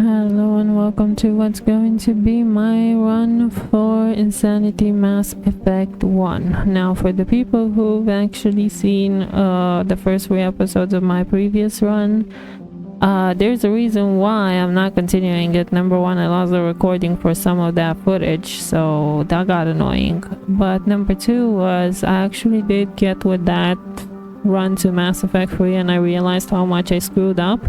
Hello and welcome to what's going to be my run for Insanity Mass Effect 1. Now, for the people who've actually seen the first 3 episodes of my previous run, there's a reason why I'm not continuing it. Number one, I lost the recording for some of that footage, so that got annoying. But number two was I actually did get with that run to Mass Effect 3 and I realized how much I screwed up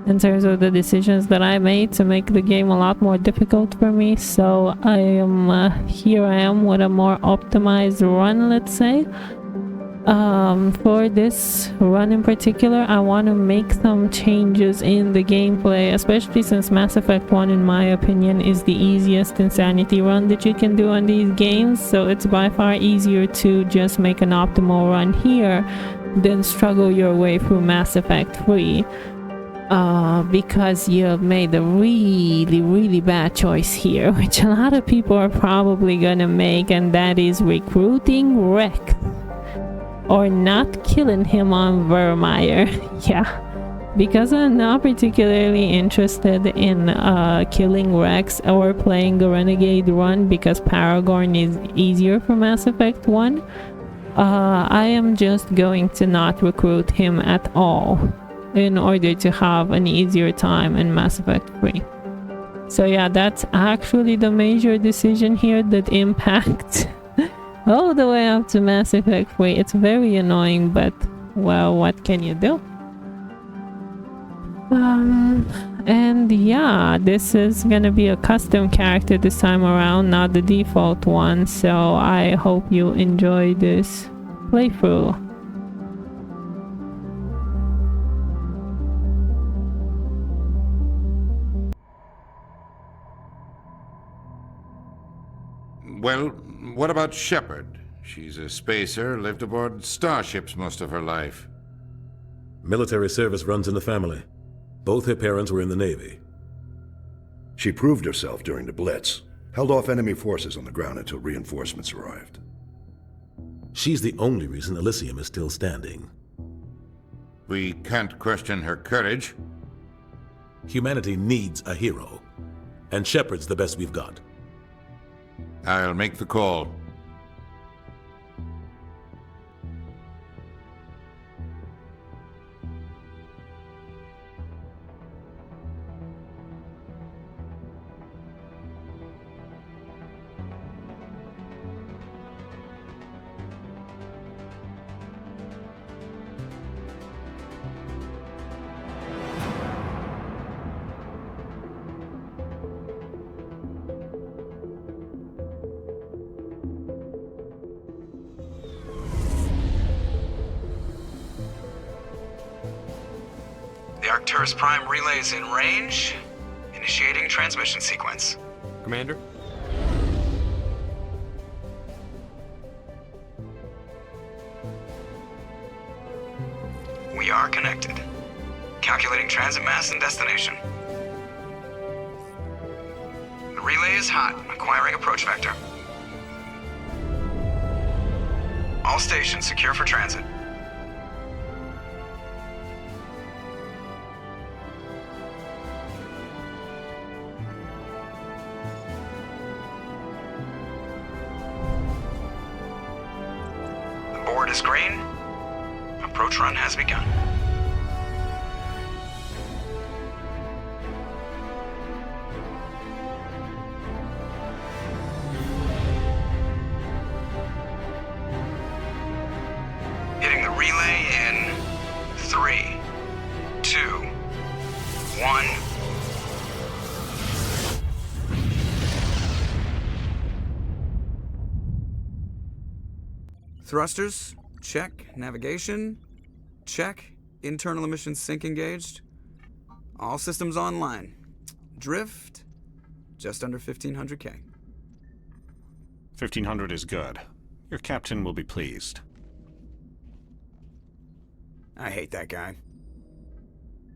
in terms of the decisions that I made to make the game a lot more difficult for me. So I am here I am with a more optimized run, let's say. For this run in particular, I want to make some changes in the gameplay, especially since Mass Effect 1 in my opinion is the easiest insanity run that you can do on these games, so it's by far easier to just make an optimal run here than struggle your way through Mass Effect 3. Because you've made a really bad choice here, which a lot of people are probably gonna make, and that is recruiting Rex or not killing him on Vermeer. Yeah, because I'm not particularly interested in killing Rex or playing a Renegade run because Paragon is easier for Mass Effect 1. I am just going to not recruit him at all in order to have an easier time in Mass Effect 3. So yeah, that's actually the major decision here that impacts all the way up to Mass Effect 3. It's very annoying, but well, what can you do? And yeah, this is gonna be a custom character this time around, not the default one, so I hope you enjoy this playthrough. Well, what about Shepard? She's a spacer, lived aboard starships most of her life. Military service runs in the family. Both her parents were in the Navy. She proved herself during the Blitz, held off enemy forces on the ground until reinforcements arrived. She's the only reason Elysium is still standing. We can't question her courage. Humanity needs a hero, and Shepard's the best we've got. I'll make the call. Arcturus Prime relays in range. Initiating transmission sequence. Commander? We are connected. Calculating transit mass and destination. The relay is hot, acquiring approach vector. All stations secure for transit. Board is green. Approach run has begun. Hitting the relay in 3, 2, 1. Thrusters, check. Navigation, check. Internal emissions sync engaged. All systems online. Drift, just under 1500K. 1500 is good. Your captain will be pleased. I hate that guy.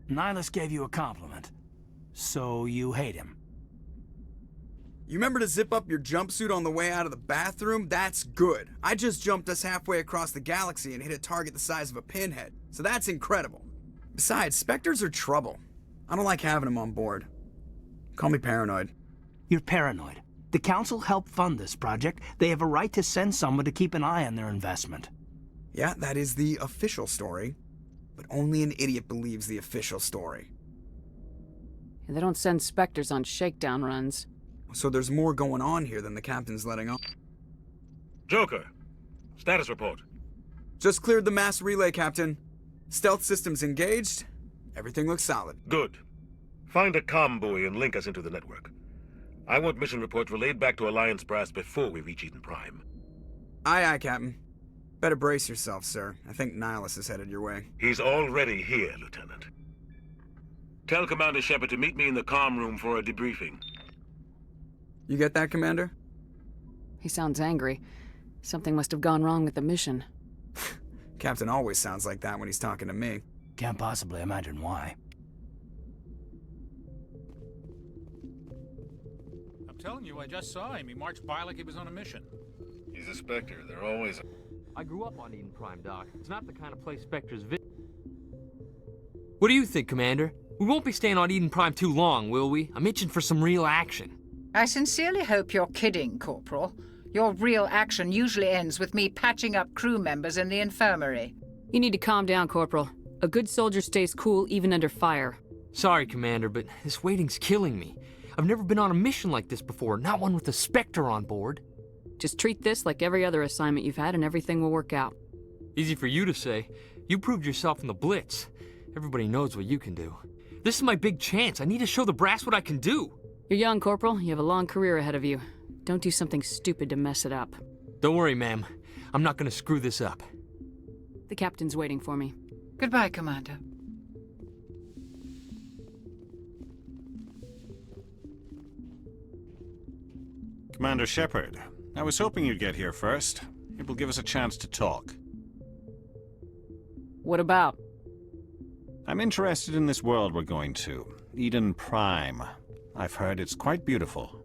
Nihilus gave you a compliment. So you hate him. You remember to zip up your jumpsuit on the way out of the bathroom? That's good. I just jumped us halfway across the galaxy and hit a target the size of a pinhead, so that's incredible. Besides, Spectres are trouble. I don't like having them on board. Call me paranoid. You're paranoid. The Council helped fund this project. They have a right to send someone to keep an eye on their investment. Yeah, that is the official story. But only an idiot believes the official story. They don't send Spectres on shakedown runs. So there's more going on here than the captain's letting on. Joker, status report. Just cleared the mass relay, Captain. Stealth systems engaged. Everything looks solid. Good. Find a comm buoy and link us into the network. I want mission reports relayed back to Alliance brass before we reach Eden Prime. Aye, aye, Captain. Better brace yourself, sir. I think Nihilus is headed your way. He's already here, Lieutenant. Tell Commander Shepard to meet me in the comm room for a debriefing. You get that, Commander? He sounds angry. Something must have gone wrong with the mission. Captain always sounds like that when he's talking to me. Can't possibly imagine why. I'm telling you, I just saw him. He marched by like he was on a mission. He's a Spectre. They're always... I grew up on Eden Prime, Doc. It's not the kind of place Spectres visit. What do you think, Commander? We won't be staying on Eden Prime too long, will we? I'm itching for some real action. I sincerely hope you're kidding, Corporal. Your real action usually ends with me patching up crew members in the infirmary. You need to calm down, Corporal. A good soldier stays cool even under fire. Sorry, Commander, but this waiting's killing me. I've never been on a mission like this before, not one with a Spectre on board. Just treat this like every other assignment you've had and everything will work out. Easy for you to say. You proved yourself in the Blitz. Everybody knows what you can do. This is my big chance. I need to show the brass what I can do. You're young, Corporal. You have a long career ahead of you. Don't do something stupid to mess it up. Don't worry, ma'am. I'm not gonna screw this up. The captain's waiting for me. Goodbye, Commander. Commander Shepard, I was hoping you'd get here first. It will give us a chance to talk. What about? I'm interested in this world we're going to, Eden Prime. I've heard it's quite beautiful.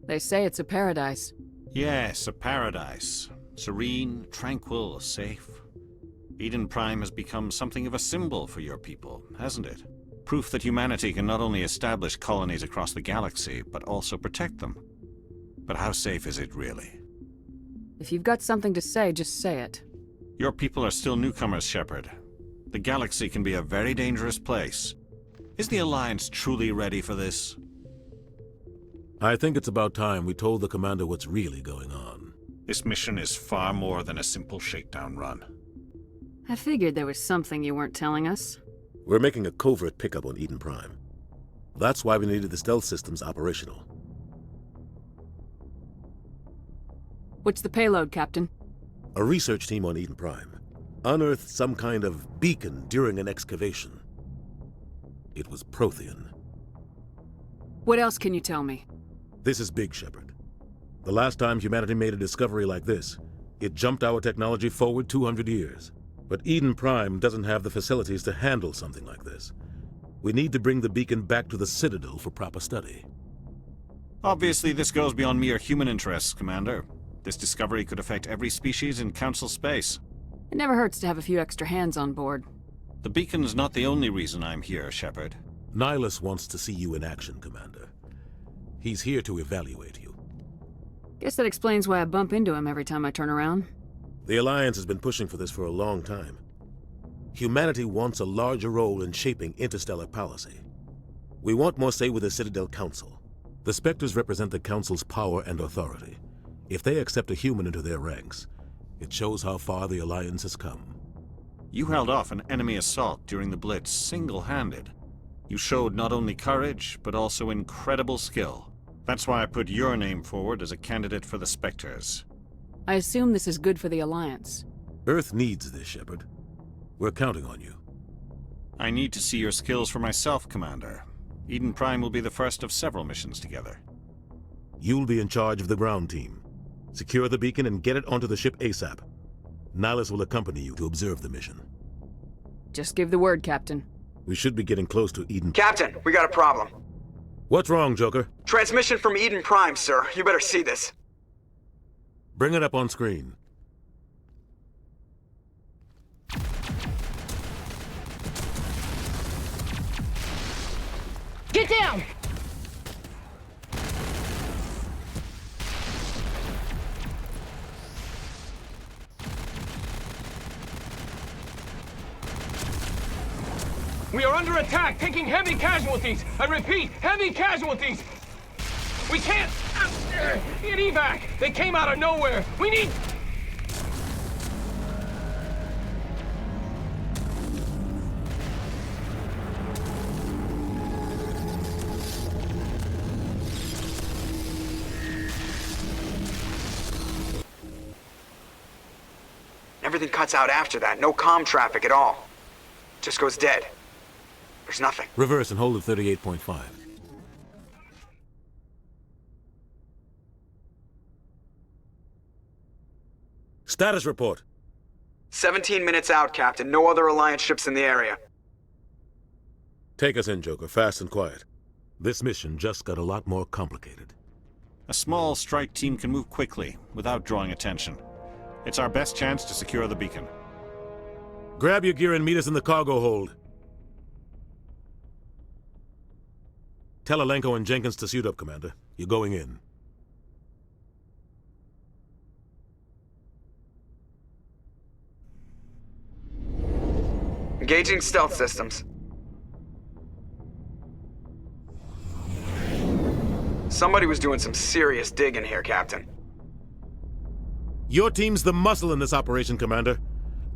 They say it's a paradise. Yes, a paradise. Serene, tranquil, safe. Eden Prime has become something of a symbol for your people, hasn't it? Proof that humanity can not only establish colonies across the galaxy, but also protect them. But how safe is it really? If you've got something to say, just say it. Your people are still newcomers, Shepard. The galaxy can be a very dangerous place. Is the Alliance truly ready for this? I think it's about time we told the commander what's really going on. This mission is far more than a simple shakedown run. I figured there was something you weren't telling us. We're making a covert pickup on Eden Prime. That's why we needed the stealth systems operational. What's the payload, Captain? A research team on Eden Prime unearthed some kind of beacon during an excavation. It was Prothean. What else can you tell me? This is big, Shepard. The last time humanity made a discovery like this, it jumped our technology forward 200 years. But Eden Prime doesn't have the facilities to handle something like this. We need to bring the beacon back to the Citadel for proper study. Obviously, this goes beyond mere human interests, Commander. This discovery could affect every species in Council space. It never hurts to have a few extra hands on board. The beacon's not the only reason I'm here, Shepard. Nihilus wants to see you in action, Commander. He's here to evaluate you. Guess that explains why I bump into him every time I turn around. The Alliance has been pushing for this for a long time. Humanity wants a larger role in shaping interstellar policy. We want more say with the Citadel Council. The Spectres represent the Council's power and authority. If they accept a human into their ranks, it shows how far the Alliance has come. You held off an enemy assault during the Blitz single-handed. You showed not only courage, but also incredible skill. That's why I put your name forward as a candidate for the Spectres. I assume this is good for the Alliance. Earth needs this, Shepard. We're counting on you. I need to see your skills for myself, Commander. Eden Prime will be the first of several missions together. You'll be in charge of the ground team. Secure the beacon and get it onto the ship ASAP. Nihilus will accompany you to observe the mission. Just give the word, Captain. We should be getting close to Eden. Captain, we got a problem. What's wrong, Joker? Transmission from Eden Prime, sir. You better see this. Bring it up on screen. down! We are under attack, taking heavy casualties. I repeat, heavy casualties. We can't get evac. They came out of nowhere. We need... Everything cuts out after that. No comm traffic at all. Just goes dead. There's nothing. Reverse and hold at 38.5. Status report. 17 minutes out, Captain. No other Alliance ships in the area. Take us in, Joker, fast and quiet. This mission just got a lot more complicated. A small strike team can move quickly, without drawing attention. It's our best chance to secure the beacon. Grab your gear and meet us in the cargo hold. Tell Alenko and Jenkins to suit up, Commander. You're going in. Engaging stealth systems. Somebody was doing some serious digging here, Captain. Your team's the muscle in this operation, Commander.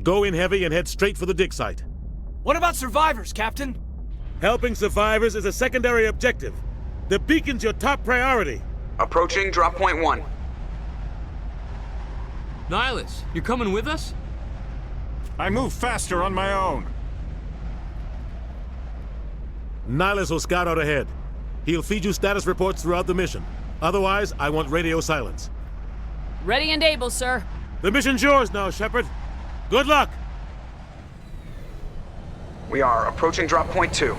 Go in heavy and head straight for the dig site. What about survivors, Captain? Helping survivors is a secondary objective. The beacon's your top priority. Approaching drop point 1. Nihilus, you're coming with us? I move faster on my own. Nihilus will scout out ahead. He'll feed you status reports throughout the mission. Otherwise, I want radio silence. Ready and able, sir. The mission's yours now, Shepard. Good luck! We are approaching drop point 2.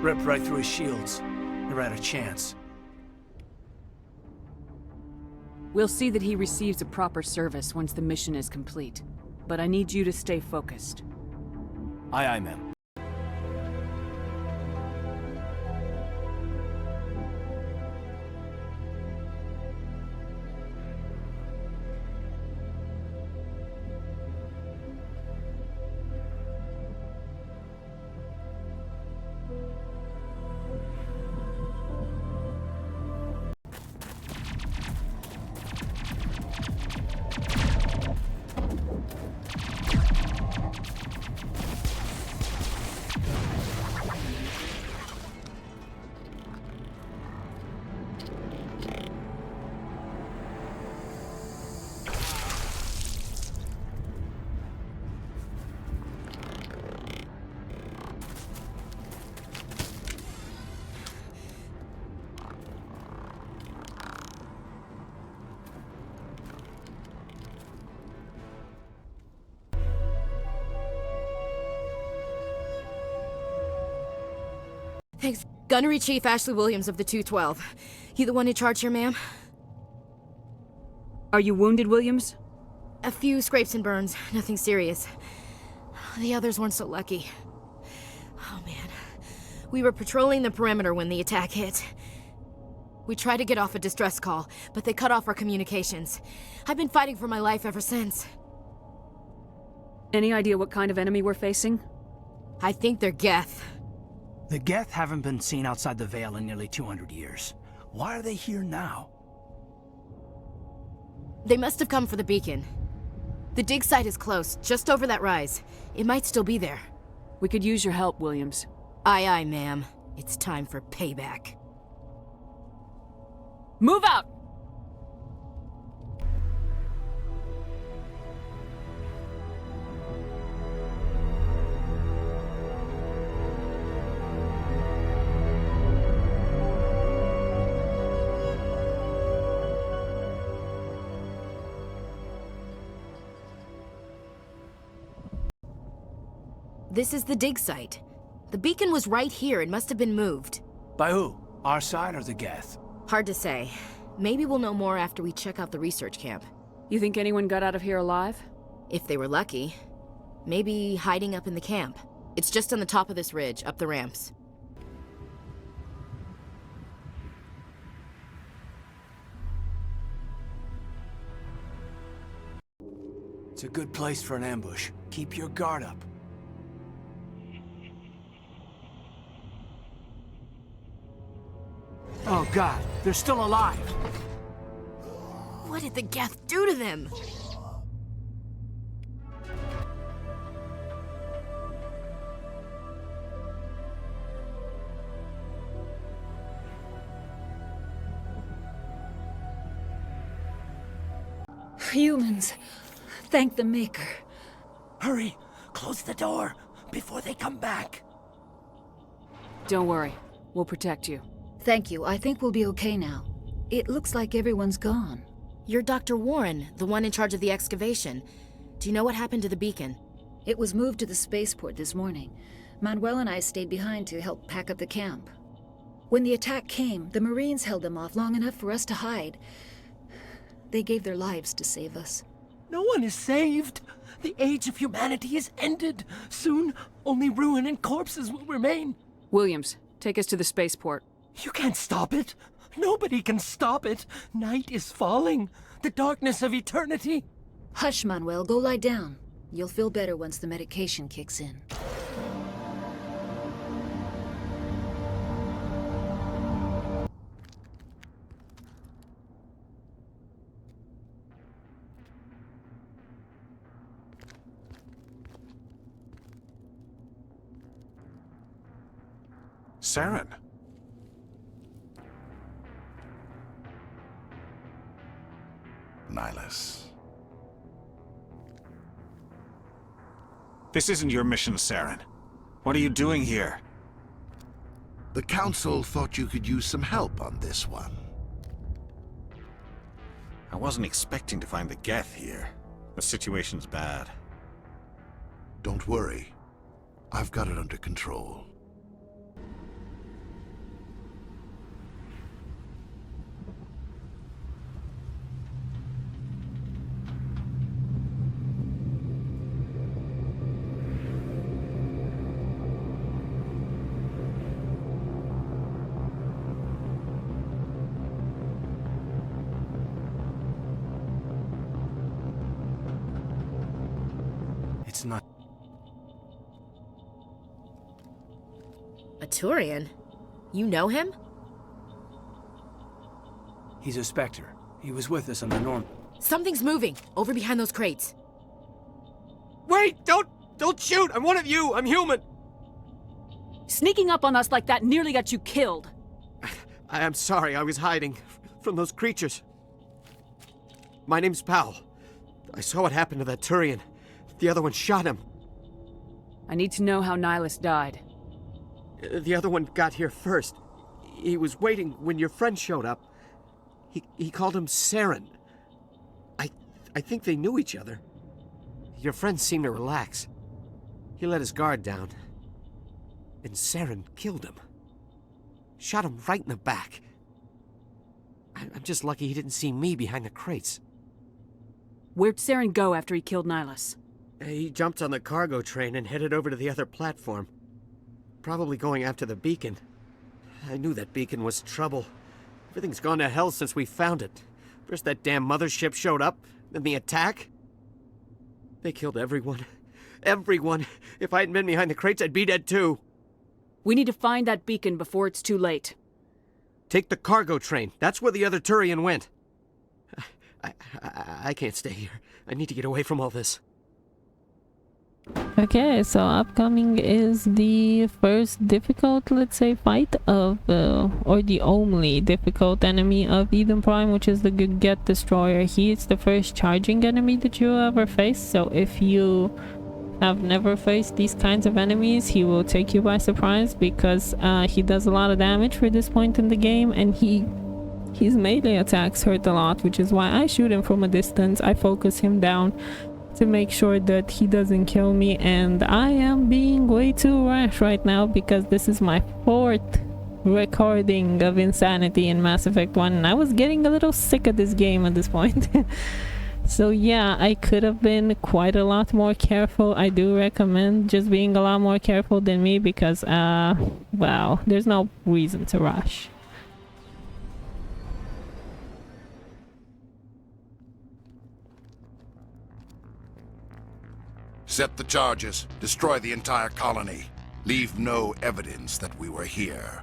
Ripped right through his shields. Never had a chance. We'll see that he receives a proper service once the mission is complete. But I need you to stay focused. Aye, aye, ma'am. Thanks. Gunnery Chief Ashley Williams of the 212. You the one in charge here, ma'am? Are you wounded, Williams? A few scrapes and burns. Nothing serious. The others weren't so lucky. Oh, man. We were patrolling the perimeter when the attack hit. We tried to get off a distress call, but they cut off our communications. I've been fighting for my life ever since. Any idea what kind of enemy we're facing? I think they're Geth. The Geth haven't been seen outside the Veil in nearly 200 years. Why are they here now? They must have come for the beacon. The dig site is close, just over that rise. It might still be there. We could use your help, Williams. Aye, aye, ma'am. It's time for payback. Move out! This is the dig site. The beacon was right here. It must have been moved. By who? Our side or the Geth? Hard to say. Maybe we'll know more after we check out the research camp. You think anyone got out of here alive? If they were lucky. Maybe hiding up in the camp. It's just on the top of this ridge, up the ramps. It's a good place for an ambush. Keep your guard up. Oh God, they're still alive! What did the Geth do to them? Humans. Thank the Maker. Hurry! Close the door before they come back. Don't worry. We'll protect you. Thank you. I think we'll be okay now. It looks like everyone's gone. You're Dr. Warren, the one in charge of the excavation. Do you know what happened to the beacon? It was moved to the spaceport this morning. Manuel and I stayed behind to help pack up the camp. When the attack came, the Marines held them off long enough for us to hide. They gave their lives to save us. No one is saved. The age of humanity is ended. Soon, only ruin and corpses will remain. Williams, take us to the spaceport. You can't stop it. Nobody can stop it. Night is falling. The darkness of eternity. Hush, Manuel. Go lie down. You'll feel better once the medication kicks in. Saren. Nihilus. This isn't your mission, Saren. What are you doing here? The Council thought you could use some help on this one. I wasn't expecting to find the Geth here. The situation's bad. Don't worry. I've got it under control. It's not... A Turian? You know him? He's a Spectre. He was with us on the Normandy. Something's moving, over behind those crates. Wait! Don't shoot! I'm one of you! I'm human! Sneaking up on us like that nearly got you killed. I am sorry, I was hiding from those creatures. My name's Powell. I saw what happened to that Turian. The other one shot him. I need to know how Nihilus died. The other one got here first. He was waiting when your friend showed up. He called him Saren. I think they knew each other. Your friend seemed to relax. He let his guard down. And Saren killed him. Shot him right in the back. I'm just lucky he didn't see me behind the crates. Where'd Saren go after he killed Nihilus? He jumped on the cargo train and headed over to the other platform. Probably going after the beacon. I knew that beacon was trouble. Everything's gone to hell since we found it. First that damn mothership showed up, then the attack. They killed everyone. Everyone. If I hadn't been behind the crates, I'd be dead too. We need to find that beacon before it's too late. Take the cargo train. That's where the other Turian went. I can't stay here. I need to get away from all this. Okay, so upcoming is the first difficult, let's say, fight of, or the only difficult enemy of Eden Prime, which is the Get Destroyer. He is the first charging enemy that you ever face, so if you have never faced these kinds of enemies, he will take you by surprise, because he does a lot of damage for this point in the game, and his melee attacks hurt a lot, which is why I shoot him from a distance. I focus him down to make sure that he doesn't kill me. And I am being way too rash right now because this is my 4th recording of Insanity in Mass Effect 1 and I was getting a little sick of this game at this point. So yeah, I could have been quite a lot more careful. I do recommend just being a lot more careful than me because well, there's no reason to rush. Set the charges. Destroy the entire colony. Leave no evidence that we were here.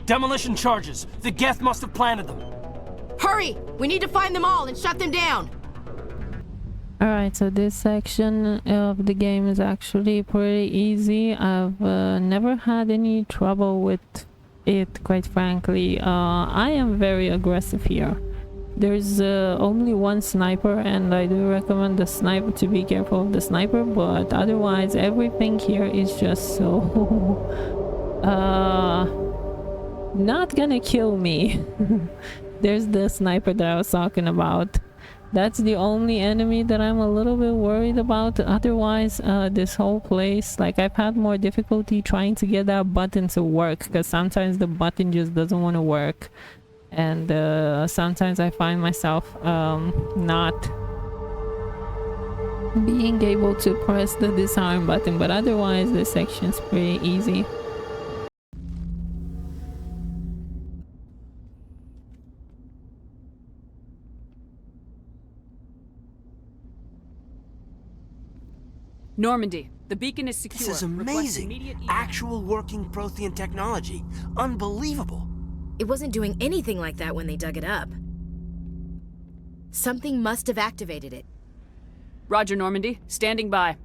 Demolition charges. The Geth must have planted them. Hurry! We need to find them all and shut them down! Alright, so this section of the game is actually pretty easy. I've never had any trouble with it, quite frankly. I am very aggressive here. There's only one sniper and I do recommend the sniper to be careful of the sniper, but otherwise everything here is just so not gonna kill me. There's the sniper that I was talking about. That's the only enemy that I'm a little bit worried about. Otherwise, this whole place, like, I've had more difficulty trying to get that button to work because sometimes the button just doesn't want to work, and sometimes I find myself not being able to press the disarm button, but otherwise this section's pretty easy. Normandy, the beacon is secure. This is Request amazing. immediate evac. Actual working Prothean technology. Unbelievable. It wasn't doing anything like that when they dug it up. Something must have activated it. Roger, Normandy. Standing by.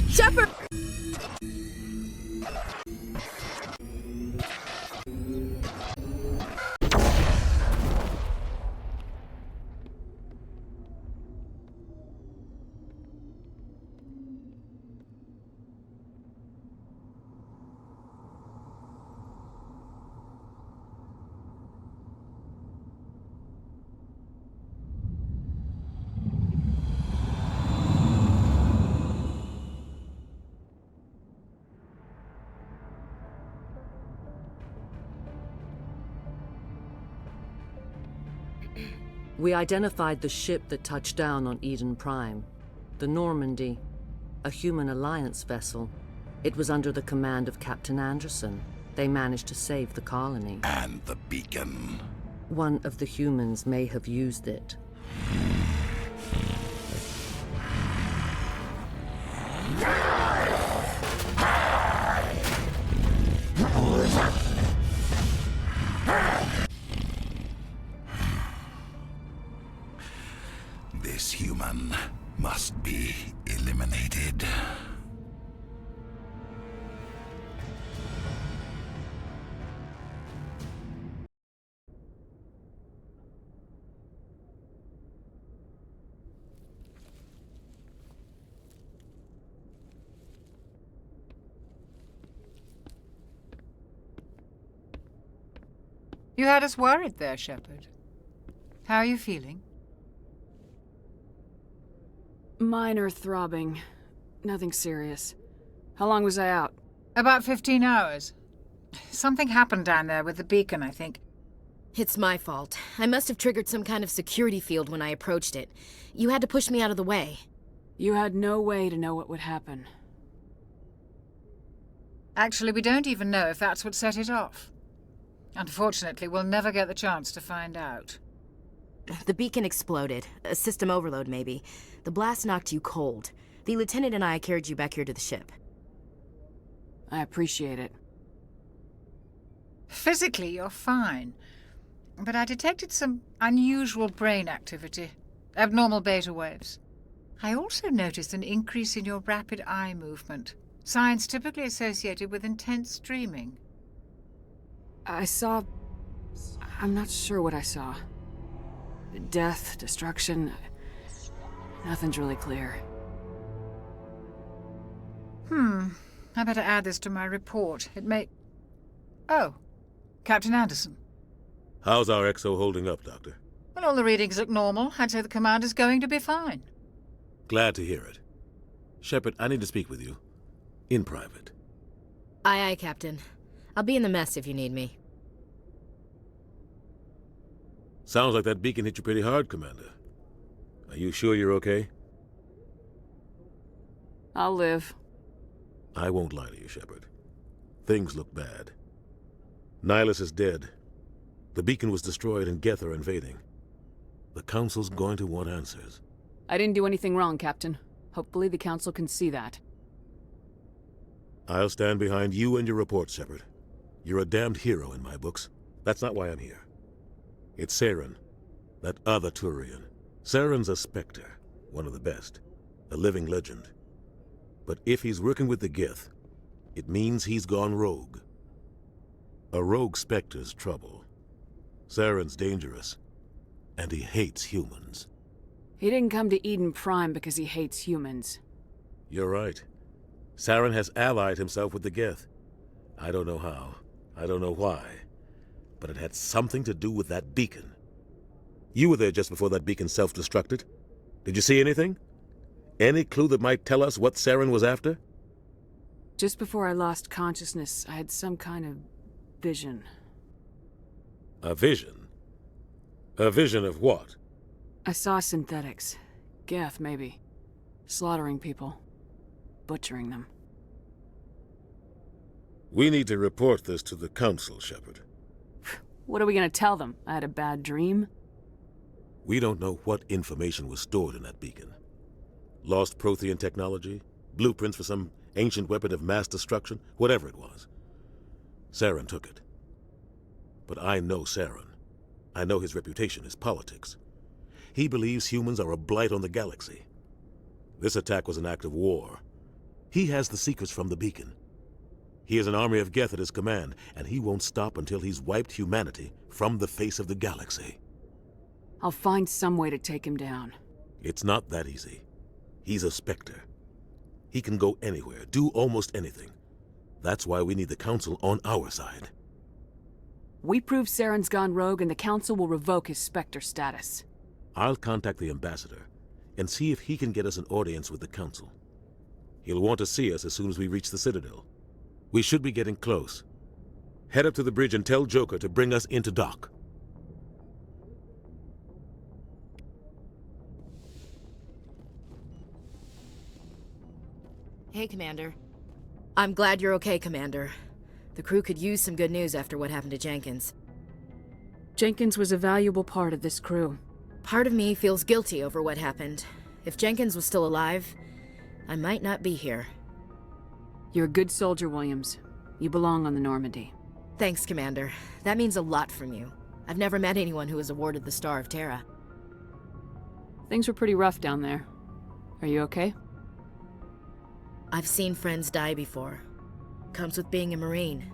Shepard! We identified the ship that touched down on Eden Prime, the Normandy, a human alliance vessel. It was under the command of Captain Anderson. They managed to save the colony. And the beacon. One of the humans may have used it. This human must be eliminated. You had us worried there, Shepard. How are you feeling? Minor throbbing. Nothing serious. How long was I out? About 15 hours. Something happened down there with the beacon, I think. It's my fault. I must have triggered some kind of security field when I approached it. You had to push me out of the way. You had no way to know what would happen. Actually, we don't even know if that's what set it off. Unfortunately, we'll never get the chance to find out. The beacon exploded. A system overload, maybe. The blast knocked you cold. The lieutenant and I carried you back here to the ship. I appreciate it. Physically, you're fine. But I detected some unusual brain activity. Abnormal beta waves. I also noticed an increase in your rapid eye movement. Signs typically associated with intense dreaming. I saw... I'm not sure what I saw. Death, destruction... Nothing's really clear. I better add this to my report. It may... Oh, Captain Anderson. How's our XO holding up, Doctor? Well, all the readings look normal. I'd say the commander's going to be fine. Glad to hear it. Shepard, I need to speak with you. In private. Aye, aye, Captain. I'll be in the mess if you need me. Sounds like that beacon hit you pretty hard, Commander. Are you sure you're okay? I'll live. I won't lie to you, Shepard. Things look bad. Nihilus is dead. The beacon was destroyed and Geth are invading. The Council's going to want answers. I didn't do anything wrong, Captain. Hopefully the Council can see that. I'll stand behind you and your report, Shepard. You're a damned hero in my books. That's not why I'm here. It's Saren, that other Turian. Saren's a Spectre, one of the best, a living legend. But if he's working with the Geth, it means he's gone rogue. A rogue Spectre's trouble. Saren's dangerous, and he hates humans. He didn't come to Eden Prime because he hates humans. You're right. Saren has allied himself with the Geth. I don't know how. I don't know why. But it had something to do with that beacon. You were there just before that beacon self-destructed. Did you see anything? Any clue that might tell us what Saren was after? Just before I lost consciousness, I had some kind of vision. A vision? A vision of what? I saw synthetics. Geth, maybe. Slaughtering people. Butchering them. We need to report this to the Council, Shepard. What are we gonna tell them? I had a bad dream? We don't know what information was stored in that beacon. Lost Prothean technology? Blueprints for some ancient weapon of mass destruction? Whatever it was. Saren took it. But I know Saren. I know his reputation is politics. He believes humans are a blight on the galaxy. This attack was an act of war. He has the secrets from the beacon. He has an army of Geth at his command, and he won't stop until he's wiped humanity from the face of the galaxy. I'll find some way to take him down. It's not that easy. He's a Spectre. He can go anywhere, do almost anything. That's why we need the Council on our side. We prove Saren's gone rogue and the Council will revoke his Spectre status. I'll contact the Ambassador and see if he can get us an audience with the Council. He'll want to see us as soon as we reach the Citadel. We should be getting close. Head up to the bridge and tell Joker to bring us into dock. Hey, Commander. I'm glad you're okay, Commander. The crew could use some good news after what happened to Jenkins. Jenkins was a valuable part of this crew. Part of me feels guilty over what happened. If Jenkins was still alive, I might not be here. You're a good soldier, Williams. You belong on the Normandy. Thanks, Commander. That means a lot from you. I've never met anyone who was awarded the Star of Terra. Things were pretty rough down there. Are you okay? I've seen friends die before. Comes with being a Marine.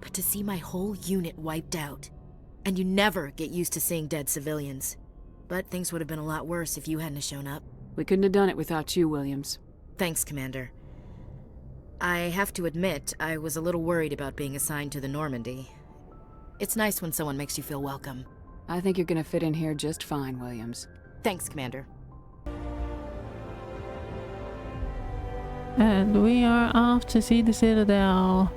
But to see my whole unit wiped out, and you never get used to seeing dead civilians. But things would have been a lot worse if you hadn't shown up. We couldn't have done it without you, Williams. Thanks, Commander. I have to admit, I was a little worried about being assigned to the Normandy. It's nice when someone makes you feel welcome. I think you're gonna fit in here just fine, Williams. Thanks, Commander. And we are off to see the Citadel.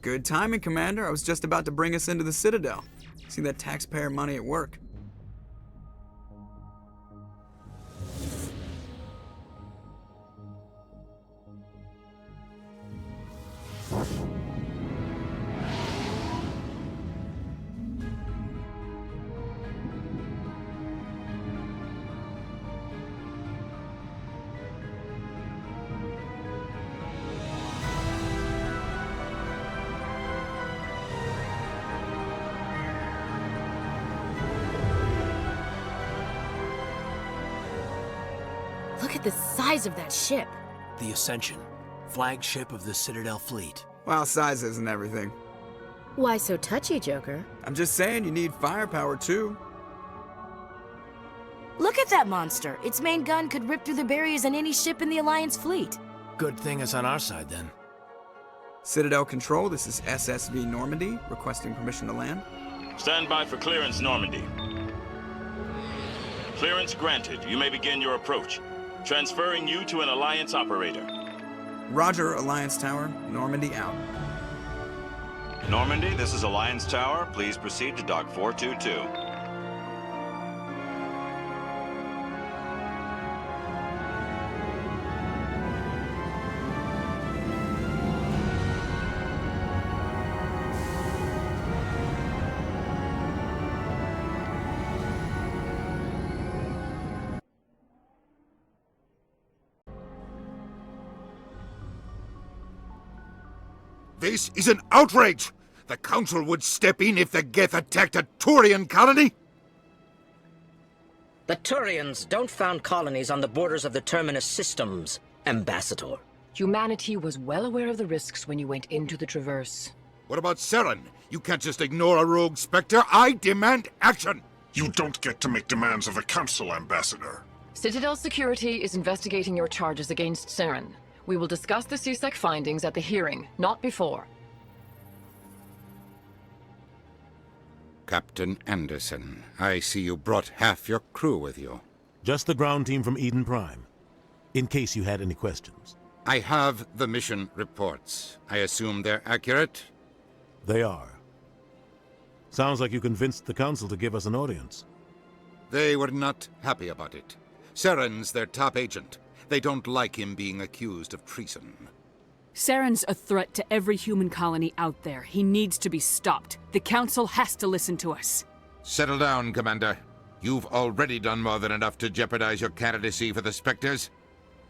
Good timing, Commander. I was just about to bring us into the Citadel. See that taxpayer money at work. Look at the size of that ship. The Ascension, flagship of the Citadel fleet. Well, size isn't everything. Why so touchy, Joker? I'm just saying you need firepower too. Look at that monster. Its main gun could rip through the barriers in any ship in the Alliance fleet. Good thing it's on our side, then. Citadel Control, this is SSV Normandy, requesting permission to land. Stand by for clearance, Normandy. Clearance granted. You may begin your approach. Transferring you to an Alliance operator. Roger, Alliance Tower. Normandy out. Normandy, this is Alliance Tower. Please proceed to Dock 422. This is an outrage! The Council would step in if the Geth attacked a Turian colony? The Turians don't found colonies on the borders of the Terminus systems, Ambassador. Humanity was well aware of the risks when you went into the Traverse. What about Saren? You can't just ignore a rogue Spectre. I demand action! You don't get to make demands of the Council, Ambassador. Citadel Security is investigating your charges against Saren. We will discuss the CSEC findings at the hearing, not before. Captain Anderson, I see you brought half your crew with you. Just the ground team from Eden Prime, in case you had any questions. I have the mission reports. I assume they're accurate? They are. Sounds like you convinced the Council to give us an audience. They were not happy about it. Saren's their top agent. They don't like him being accused of treason. Saren's a threat to every human colony out there. He needs to be stopped. The Council has to listen to us. Settle down, Commander. You've already done more than enough to jeopardize your candidacy for the Spectres.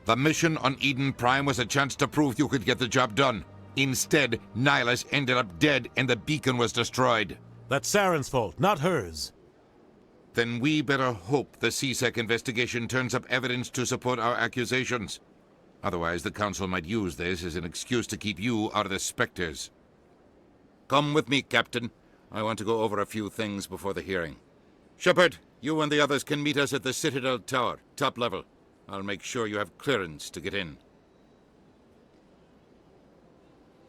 The mission on Eden Prime was a chance to prove you could get the job done. Instead, Nihilus ended up dead and the beacon was destroyed. That's Saren's fault, not hers. Then we better hope the CSEC investigation turns up evidence to support our accusations. Otherwise, the Council might use this as an excuse to keep you out of the Spectres. Come with me, Captain. I want to go over a few things before the hearing. Shepard, you and the others can meet us at the Citadel Tower, top level. I'll make sure you have clearance to get in.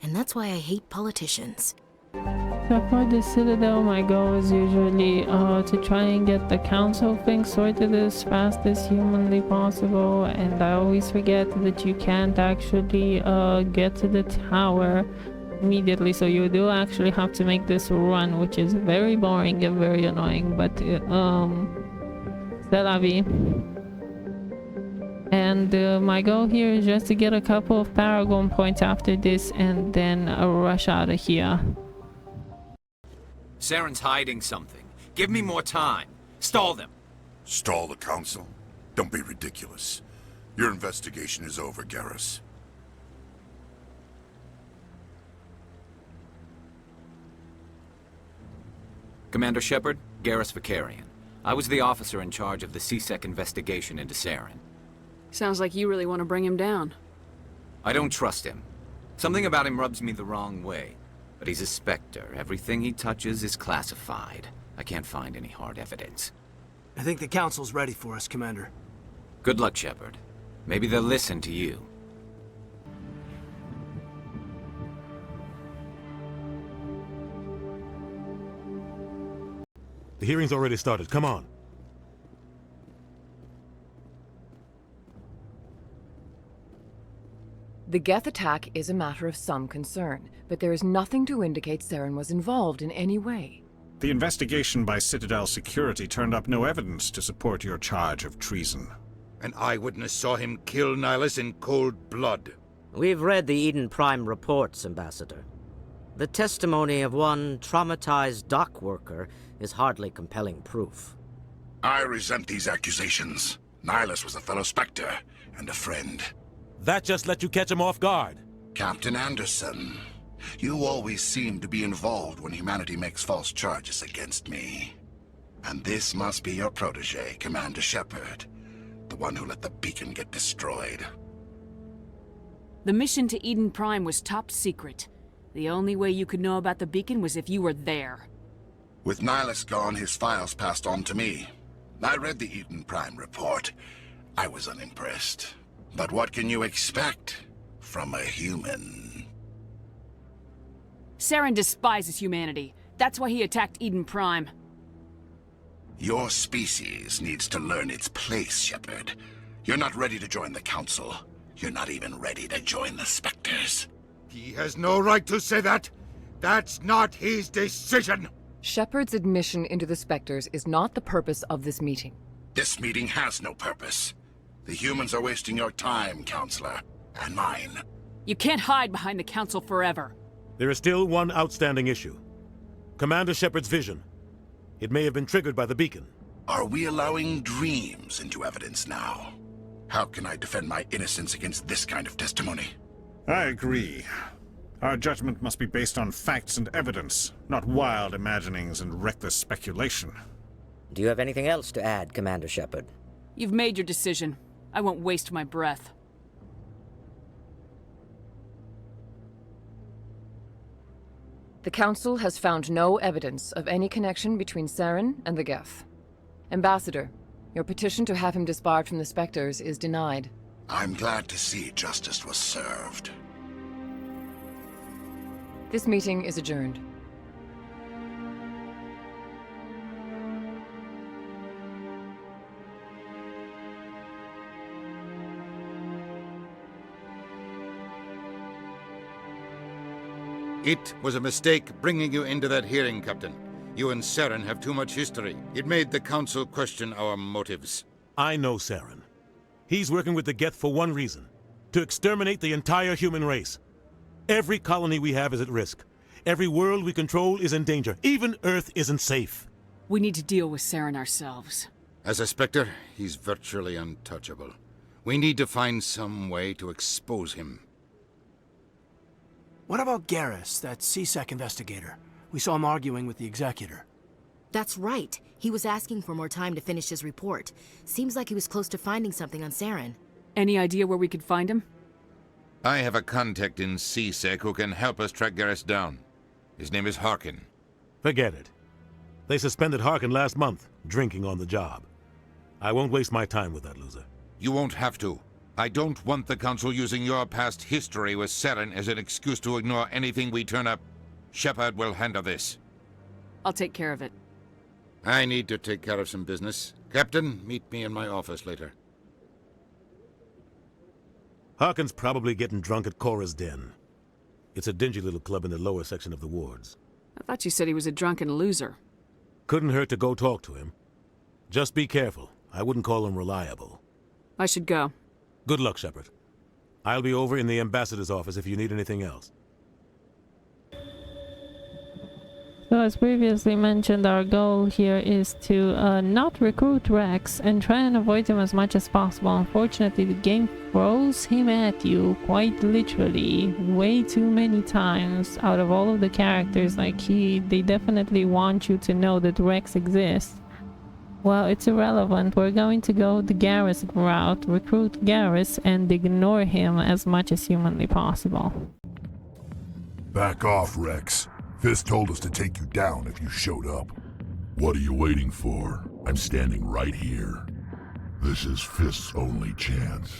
And that's why I hate politicians. So for the Citadel, my goal is usually to try and get the Council thing sorted as fast as humanly possible, and I always forget that you can't actually get to the tower immediately, so you do actually have to make this run, which is very boring and very annoying, but c'est la vie. And my goal here is just to get a couple of Paragon points after this and then rush out of here. Saren's hiding something. Give me more time. Stall them. Stall the Council? Don't be ridiculous. Your investigation is over, Garrus. Commander Shepard, Garrus Vicarian. I was the officer in charge of the CSEC investigation into Saren. Sounds like you really want to bring him down. I don't trust him. Something about him rubs me the wrong way. But he's a Spectre. Everything he touches is classified. I can't find any hard evidence. I think the Council's ready for us, Commander. Good luck, Shepard. Maybe they'll listen to you. The hearing's already started. Come on. The Geth attack is a matter of some concern, but there is nothing to indicate Saren was involved in any way. The investigation by Citadel Security turned up no evidence to support your charge of treason. An eyewitness saw him kill Nihilus in cold blood. We've read the Eden Prime reports, Ambassador. The testimony of one traumatized dock worker is hardly compelling proof. I resent these accusations. Nihilus was a fellow Spectre and a friend. That just let you catch him off guard. Captain Anderson, you always seem to be involved when humanity makes false charges against me. And this must be your protege, Commander Shepard, the one who let the beacon get destroyed. The mission to Eden Prime was top secret. The only way you could know about the beacon was if you were there. With Nihilus gone, his files passed on to me. I read the Eden Prime report. I was unimpressed. But what can you expect from a human? Saren despises humanity. That's why he attacked Eden Prime. Your species needs to learn its place, Shepard. You're not ready to join the Council. You're not even ready to join the Spectres. He has no right to say that. That's not his decision. Shepard's admission into the Spectres is not the purpose of this meeting. This meeting has no purpose. The humans are wasting your time, Counselor, and mine. You can't hide behind the Council forever. There is still one outstanding issue. Commander Shepard's vision. It may have been triggered by the beacon. Are we allowing dreams into evidence now? How can I defend my innocence against this kind of testimony? I agree. Our judgment must be based on facts and evidence, not wild imaginings and reckless speculation. Do you have anything else to add, Commander Shepard? You've made your decision. I won't waste my breath. The Council has found no evidence of any connection between Saren and the Geth. Ambassador, your petition to have him disbarred from the Spectres is denied. I'm glad to see justice was served. This meeting is adjourned. It was a mistake bringing you into that hearing, Captain. You and Saren have too much history. It made the Council question our motives. I know Saren. He's working with the Geth for one reason. To exterminate the entire human race. Every colony we have is at risk. Every world we control is in danger. Even Earth isn't safe. We need to deal with Saren ourselves. As a Spectre, he's virtually untouchable. We need to find some way to expose him. What about Garrus, that CSEC investigator? We saw him arguing with the Executor. That's right. He was asking for more time to finish his report. Seems like he was close to finding something on Saren. Any idea where we could find him? I have a contact in CSEC who can help us track Garrus down. His name is Harkin. Forget it. They suspended Harkin last month, drinking on the job. I won't waste my time with that loser. You won't have to. I don't want the Council using your past history with Saren as an excuse to ignore anything we turn up. Shepard will handle this. I'll take care of it. I need to take care of some business. Captain, meet me in my office later. Harkin's probably getting drunk at Cora's Den. It's a dingy little club in the lower section of the wards. I thought you said he was a drunken loser. Couldn't hurt to go talk to him. Just be careful. I wouldn't call him reliable. I should go. Good luck, Shepard. I'll be over in the ambassador's office if you need anything else. So as previously mentioned, our goal here is to not recruit Rex and try and avoid him as much as possible. Unfortunately, the game throws him at you quite literally way too many times. Out of all of the characters, they definitely want you to know that Rex exists. Well, it's irrelevant. We're going to go the Garrus route, recruit Garrus, and ignore him as much as humanly possible. Back off, Rex. Fist told us to take you down if you showed up. What are you waiting for? I'm standing right here. This is Fist's only chance.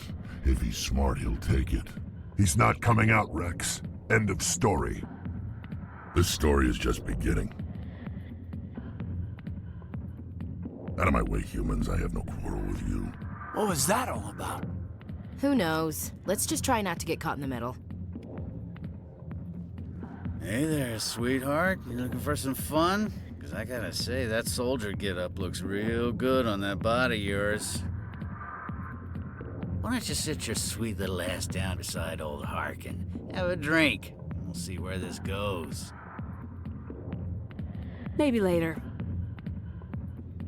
If he's smart, he'll take it. He's not coming out, Rex. End of story. This story is just beginning. Out of my way, humans. I have no quarrel with you. What was that all about? Who knows? Let's just try not to get caught in the middle. Hey there, sweetheart. You looking for some fun? Because I gotta say, that soldier get-up looks real good on that body of yours. Why don't you sit your sweet little ass down beside old Harkin? Have a drink. We'll see where this goes. Maybe later.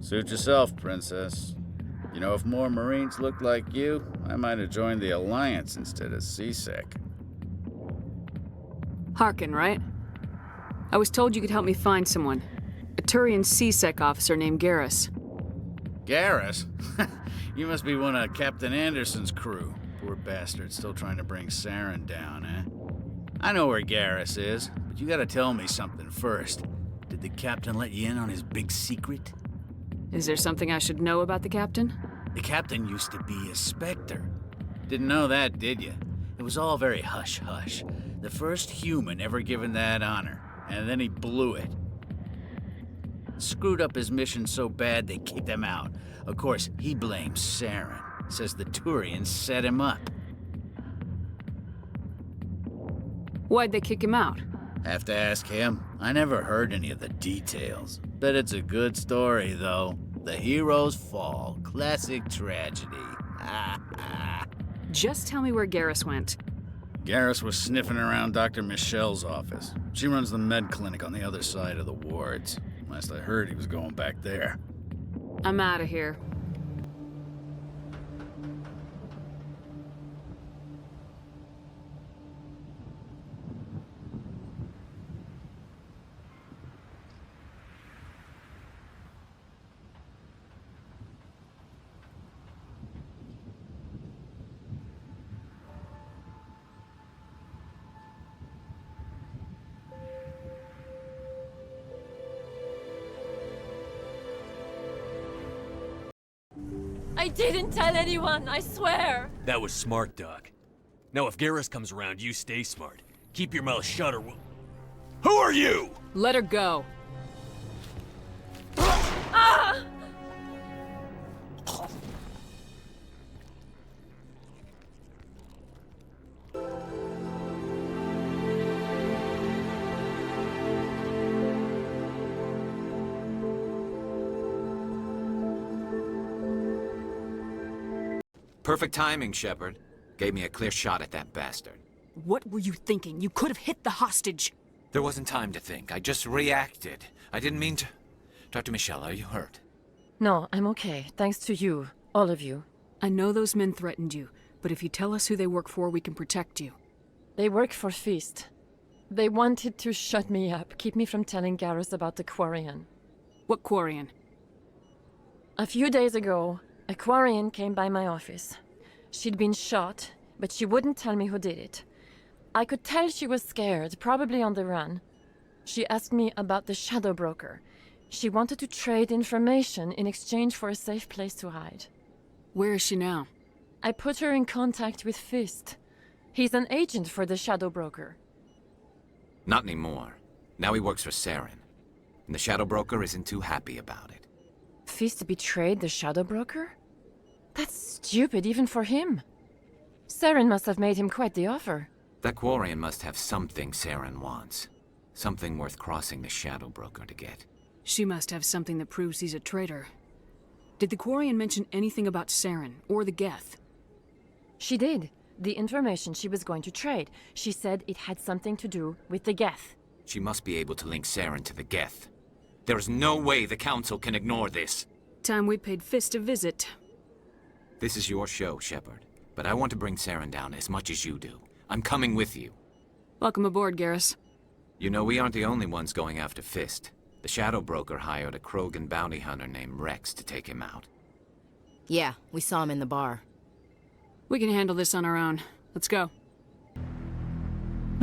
Suit yourself, princess. You know, if more Marines looked like you, I might have joined the Alliance instead of CSEC. Harkin, right? I was told you could help me find someone. A Turian CSEC officer named Garrus. Garrus? You must be one of Captain Anderson's crew. Poor bastard, still trying to bring Saren down, eh? I know where Garrus is, but you gotta tell me something first. Did the captain let you in on his big secret? Is there something I should know about the captain? The captain used to be a Spectre. Didn't know that, did you? It was all very hush-hush. The first human ever given that honor, and then he blew it. Screwed up his mission so bad they kicked him out. Of course, he blames Saren. Says the Turians set him up. Why'd they kick him out? Have to ask him. I never heard any of the details. Bet it's a good story, though. The heroes fall. Classic tragedy. Just tell me where Garrus went. Garrus was sniffing around Dr. Michelle's office. She runs the med clinic on the other side of the wards. Last I heard, he was going back there. I'm out of here. I didn't tell anyone, I swear! That was smart, Doc. Now if Garrus comes around, you stay smart. Keep your mouth shut or we'll... Who are you? Let her go. Ah! Perfect timing, Shepard. Gave me a clear shot at that bastard. What were you thinking? You could have hit the hostage. There wasn't time to think. I just reacted. I didn't mean to... Dr. Michelle, are you hurt? No, I'm okay. Thanks to you. All of you. I know those men threatened you, but if you tell us who they work for, we can protect you. They work for Feast. They wanted to shut me up, keep me from telling Garrus about the Quarian. What Quarian? A few days ago, a Quarian came by my office. She'd been shot, but she wouldn't tell me who did it. I could tell she was scared, probably on the run. She asked me about the Shadow Broker. She wanted to trade information in exchange for a safe place to hide. Where is she now? I put her in contact with Fist. He's an agent for the Shadow Broker. Not anymore. Now he works for Saren. And the Shadow Broker isn't too happy about it. Fist betrayed the Shadow Broker? That's stupid even for him. Saren must have made him quite the offer. That Quarian must have something Saren wants. Something worth crossing the Shadow Broker to get. She must have something that proves he's a traitor. Did the Quarian mention anything about Saren or the Geth? She did. The information she was going to trade. She said it had something to do with the Geth. She must be able to link Saren to the Geth. There is no way the Council can ignore this. Time we paid Fist a visit. This is your show, Shepard. But I want to bring Saren down as much as you do. I'm coming with you. Welcome aboard, Garrus. You know, we aren't the only ones going after Fist. The Shadow Broker hired a Krogan bounty hunter named Rex to take him out. Yeah, we saw him in the bar. We can handle this on our own. Let's go.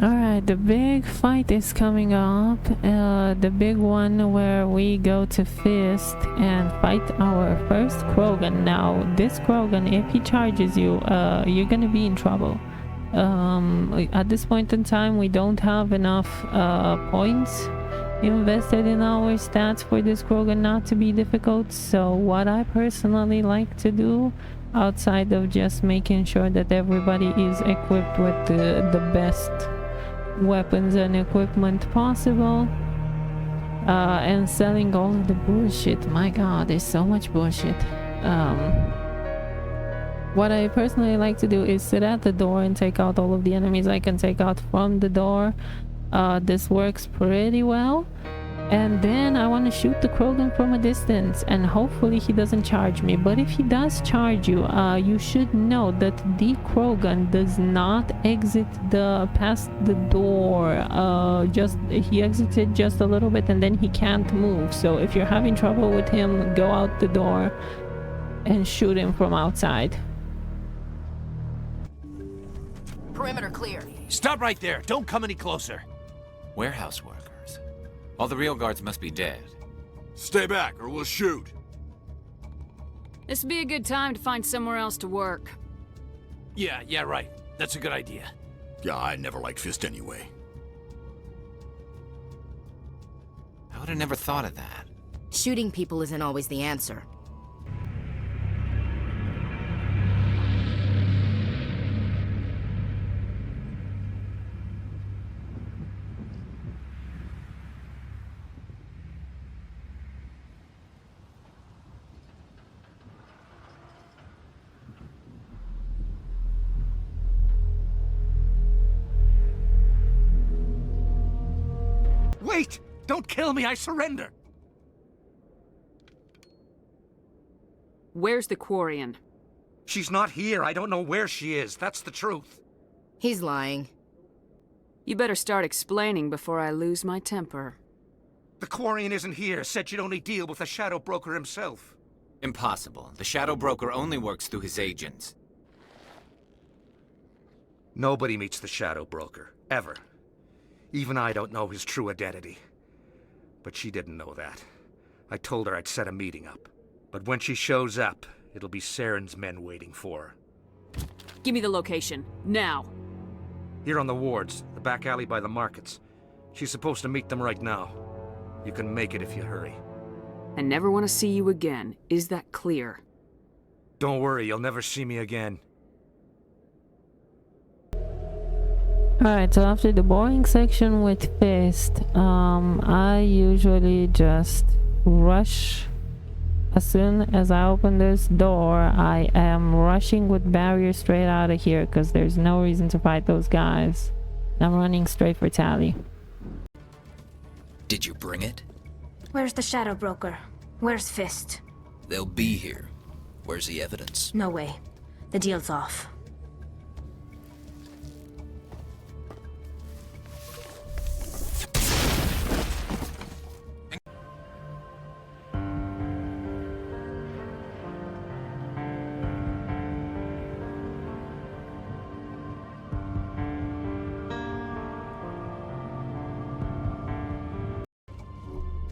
Alright, the big fight is coming up. The big one where we go to Fist and fight our first Krogan. Now, this Krogan, if he charges you, you're gonna be in trouble. At this point in time, we don't have enough points invested in our stats for this Krogan not to be difficult. So what I personally like to do outside of just making sure that everybody is equipped with the best weapons and equipment possible, and selling all of the bullshit. My god, there's so much bullshit. What I personally like to do is sit at the door and take out all of the enemies I can take out from the door. This works pretty well. And then I want to shoot the Krogan from a distance, and hopefully he doesn't charge me. But if he does charge you, you should know that the Krogan does not exit past the door. He exited just a little bit and then he can't move. So if you're having trouble with him, go out the door and shoot him from outside. Perimeter clear. Stop right there. Don't come any closer. Warehouse workers. All the real guards must be dead. Stay back or we'll shoot. This would be a good time to find somewhere else to work. Yeah, right. That's a good idea. Yeah, I never liked Fist anyway. I would have never thought of that. Shooting people isn't always the answer. Wait! Don't kill me, I surrender! Where's the Quarian? She's not here. I don't know where she is. That's the truth. He's lying. You better start explaining before I lose my temper. The Quarian isn't here. Said she'd only deal with the Shadow Broker himself. Impossible. The Shadow Broker only works through his agents. Nobody meets the Shadow Broker. Ever. Even I don't know his true identity. But she didn't know that. I told her I'd set a meeting up. But when she shows up, it'll be Saren's men waiting for her. Give me the location. Now. Here on the wards, the back alley by the markets. She's supposed to meet them right now. You can make it if you hurry. I never want to see you again. Is that clear? Don't worry, you'll never see me again. Alright, so after the boring section with Fist, I usually just rush. As soon as I open this door, I am rushing with barrier straight out of here because there's no reason to fight those guys. I'm running straight for Tali. Did you bring it? Where's the Shadow Broker? Where's Fist? They'll be here. Where's the evidence? No way. The deal's off.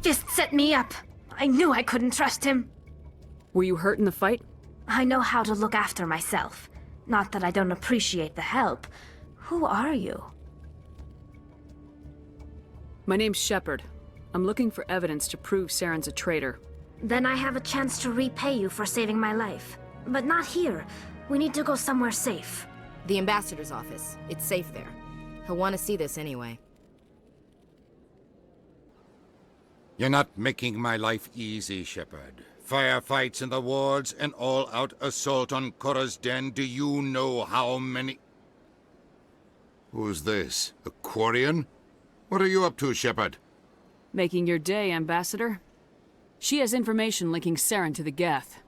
Fist set me up. I knew I couldn't trust him. Were you hurt in the fight? I know how to look after myself. Not that I don't appreciate the help. Who are you? My name's Shepard. I'm looking for evidence to prove Saren's a traitor. Then I have a chance to repay you for saving my life. But not here. We need to go somewhere safe. The ambassador's office. It's safe there. He'll want to see this anyway. You're not making my life easy, Shepard. Firefights in the wards, an all-out assault on Korra's den. Do you know how many... Who's this? A Quarian? What are you up to, Shepard? Making your day, Ambassador. She has information linking Saren to the Geth.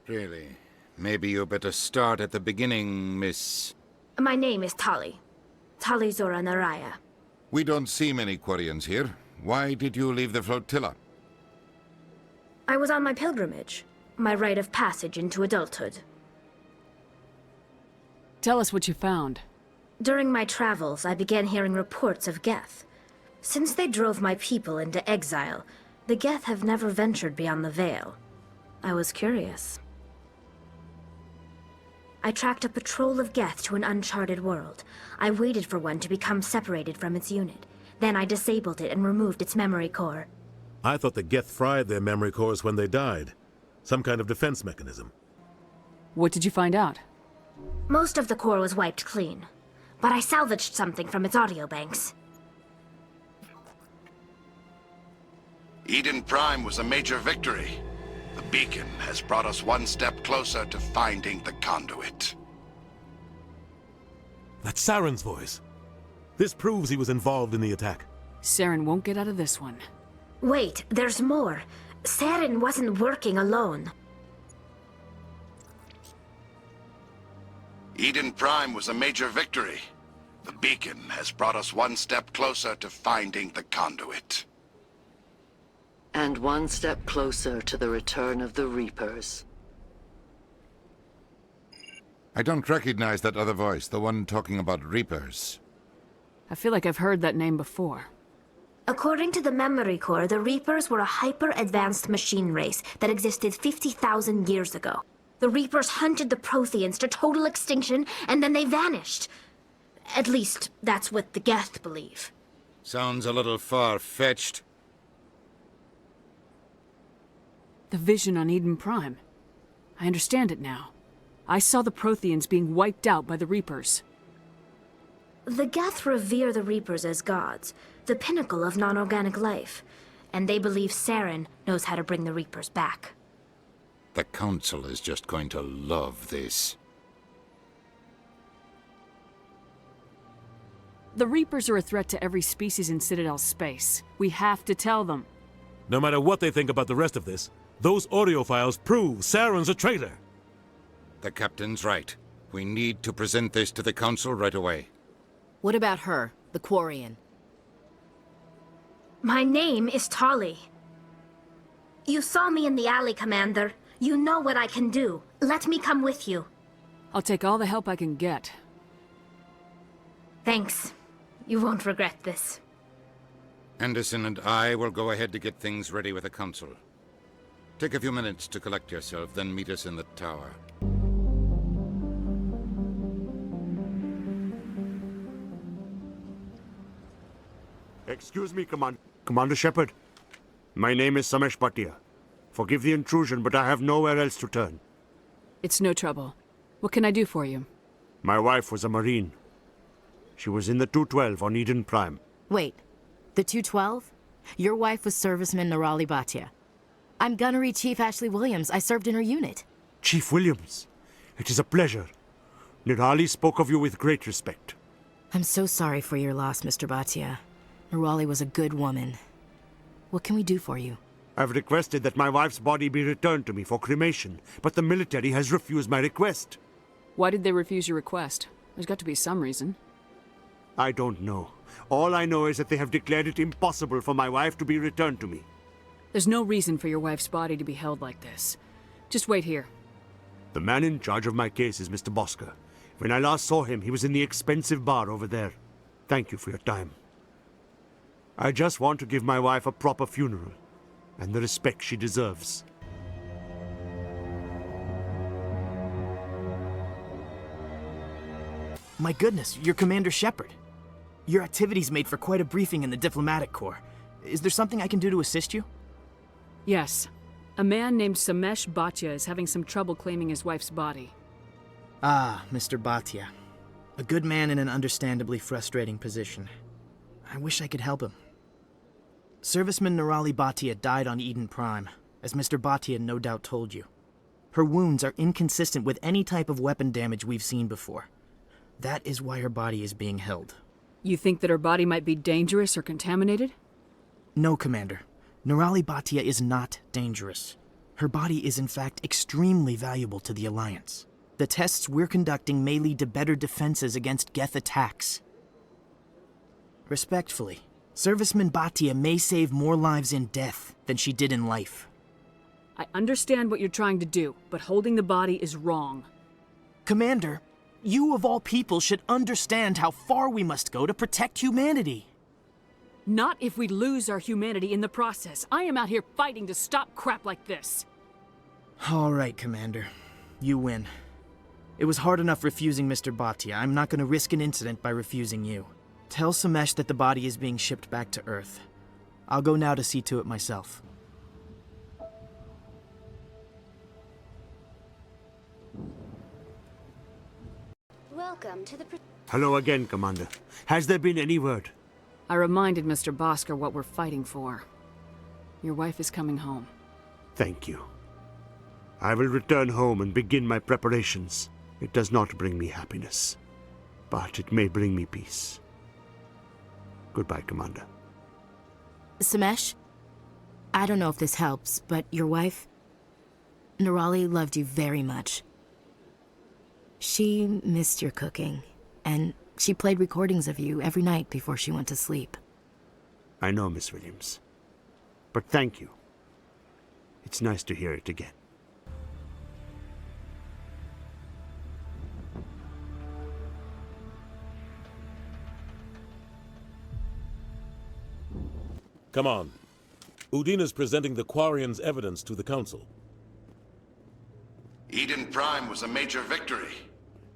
Really? Maybe you better start at the beginning, Miss... My name is Tali. Tali'Zorah Naraya. We don't see many Quarians here. Why did you leave the flotilla? I was on my pilgrimage. My rite of passage into adulthood. Tell us what you found. During my travels, I began hearing reports of Geth. Since they drove my people into exile, the Geth have never ventured beyond the Veil. I was curious. I tracked a patrol of Geth to an uncharted world. I waited for one to become separated from its unit. Then I disabled it and removed its memory core. I thought the Geth fried their memory cores when they died. Some kind of defense mechanism. What did you find out? Most of the core was wiped clean, but I salvaged something from its audio banks. Eden Prime was a major victory. The beacon has brought us one step closer to finding the conduit. That's Saren's voice. This proves he was involved in the attack. Saren won't get out of this one. Wait, there's more. Saren wasn't working alone. Eden Prime was a major victory. The beacon has brought us one step closer to finding the conduit. And one step closer to the return of the Reapers. I don't recognize that other voice, the one talking about Reapers. I feel like I've heard that name before. According to the memory core, the Reapers were a hyper-advanced machine race that existed 50,000 years ago. The Reapers hunted the Protheans to total extinction, and then they vanished. At least, that's what the Geth believe. Sounds a little far-fetched. The vision on Eden Prime. I understand it now. I saw the Protheans being wiped out by the Reapers. The Geth revere the Reapers as gods, the pinnacle of non-organic life, and they believe Saren knows how to bring the Reapers back. The Council is just going to love this. The Reapers are a threat to every species in Citadel space. We have to tell them. No matter what they think about the rest of this, those audio files prove Saren's a traitor. The Captain's right. We need to present this to the Council right away. What about her, the Quarian? My name is Tali. You saw me in the alley, Commander. You know what I can do. Let me come with you. I'll take all the help I can get. Thanks. You won't regret this. Anderson and I will go ahead to get things ready with the Council. Take a few minutes to collect yourself, then meet us in the tower. Excuse me, Commander Shepard. My name is Samesh Bhatia. Forgive the intrusion, but I have nowhere else to turn. It's no trouble. What can I do for you? My wife was a Marine. She was in the 212 on Eden Prime. Wait, the 212? Your wife was Serviceman Nirali Bhatia. I'm Gunnery Chief Ashley Williams. I served in her unit. Chief Williams, it is a pleasure. Nirali spoke of you with great respect. I'm so sorry for your loss, Mr. Bhatia. Nirali was a good woman. What can we do for you? I've requested that my wife's body be returned to me for cremation, but the military has refused my request. Why did they refuse your request? There's got to be some reason. I don't know. All I know is that they have declared it impossible for my wife to be returned to me. There's no reason for your wife's body to be held like this. Just wait here. The man in charge of my case is Mr. Bosker. When I last saw him, he was in the expensive bar over there. Thank you for your time. I just want to give my wife a proper funeral, and the respect she deserves. My goodness, you're Commander Shepard. Your activities made for quite a briefing in the Diplomatic Corps. Is there something I can do to assist you? Yes. A man named Samesh Bhatia is having some trouble claiming his wife's body. Ah, Mr. Bhatia. A good man in an understandably frustrating position. I wish I could help him. Serviceman Nirali Bhatia died on Eden Prime, as Mr. Bhatia no doubt told you. Her wounds are inconsistent with any type of weapon damage we've seen before. That is why her body is being held. You think that her body might be dangerous or contaminated? No, Commander. Nirali Bhatia is not dangerous. Her body is in fact extremely valuable to the Alliance. The tests we're conducting may lead to better defenses against Geth attacks. Respectfully, Serviceman Bhatia may save more lives in death than she did in life. I understand what you're trying to do, but holding the body is wrong. Commander, you of all people should understand how far we must go to protect humanity. Not if we lose our humanity in the process. I am out here fighting to stop crap like this. All right, Commander. You win. It was hard enough refusing Mr. Bhatia. I'm not going to risk an incident by refusing you. Tell Samesh that the body is being shipped back to Earth. I'll go now to see to it myself. Welcome to the... Hello again, Commander. Has there been any word? I reminded Mr. Bosker what we're fighting for. Your wife is coming home. Thank you. I will return home and begin my preparations. It does not bring me happiness, but it may bring me peace. Goodbye, Commander. Samesh? I don't know if this helps, but your wife, Nerali, loved you very much. She missed your cooking, and she played recordings of you every night before she went to sleep. I know, Miss Williams. But thank you. It's nice to hear it again. Come on. Udina's presenting the Quarian's evidence to the Council. Eden Prime was a major victory.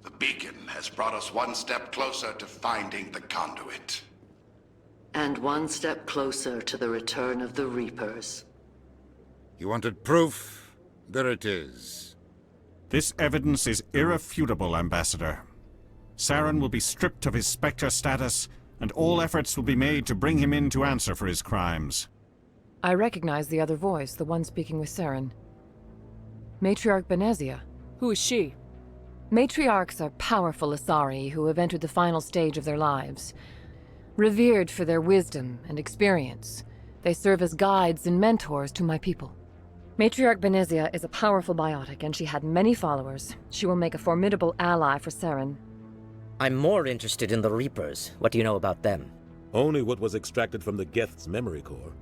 The beacon has brought us one step closer to finding the conduit. And one step closer to the return of the Reapers. You wanted proof? There it is. This evidence is irrefutable, Ambassador. Saren will be stripped of his Spectre status, and all efforts will be made to bring him in to answer for his crimes. I recognize the other voice, the one speaking with Saren. Matriarch Benezia. Who is she? Matriarchs are powerful Asari who have entered the final stage of their lives. Revered for their wisdom and experience, they serve as guides and mentors to my people. Matriarch Benezia is a powerful biotic, and she had many followers. She will make a formidable ally for Saren. I'm more interested in the Reapers. What do you know about them? Only what was extracted from the Geth's memory core.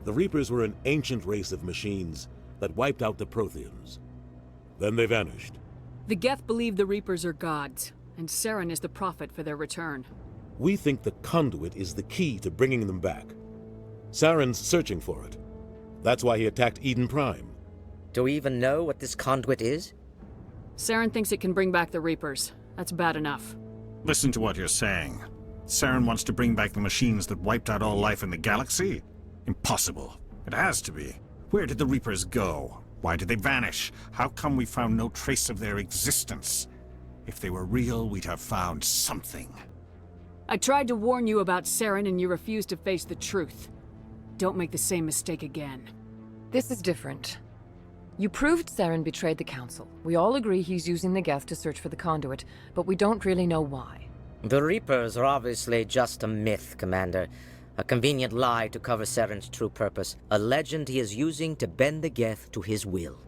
The Reapers were an ancient race of machines that wiped out the Protheans. Then they vanished. The Geth believe the Reapers are gods, and Saren is the prophet for their return. We think the conduit is the key to bringing them back. Saren's searching for it. That's why he attacked Eden Prime. Do we even know what this conduit is? Saren thinks it can bring back the Reapers. That's bad enough. Listen to what you're saying. Saren wants to bring back the machines that wiped out all life in the galaxy? Impossible. It has to be. Where did the Reapers go? Why did they vanish? How come we found no trace of their existence? If they were real, we'd have found something. I tried to warn you about Saren, and you refused to face the truth. Don't make the same mistake again. This is different. You proved Saren betrayed the Council. We all agree he's using the Geth to search for the conduit, but we don't really know why. The Reapers are obviously just a myth, Commander. A convenient lie to cover Saren's true purpose. A legend he is using to bend the Geth to his will.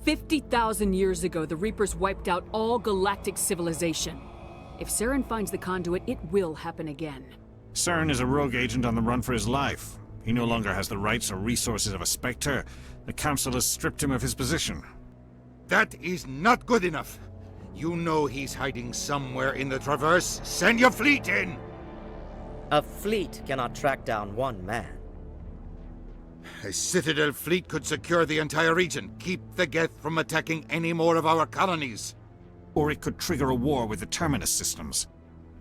50,000 years ago, the Reapers wiped out all galactic civilization. If Saren finds the conduit, it will happen again. Saren is a rogue agent on the run for his life. He no longer has the rights or resources of a Spectre. The Council has stripped him of his position. That is not good enough. You know he's hiding somewhere in the Traverse. Send your fleet in! A fleet cannot track down one man. A Citadel fleet could secure the entire region, keep the Geth from attacking any more of our colonies. Or it could trigger a war with the Terminus systems.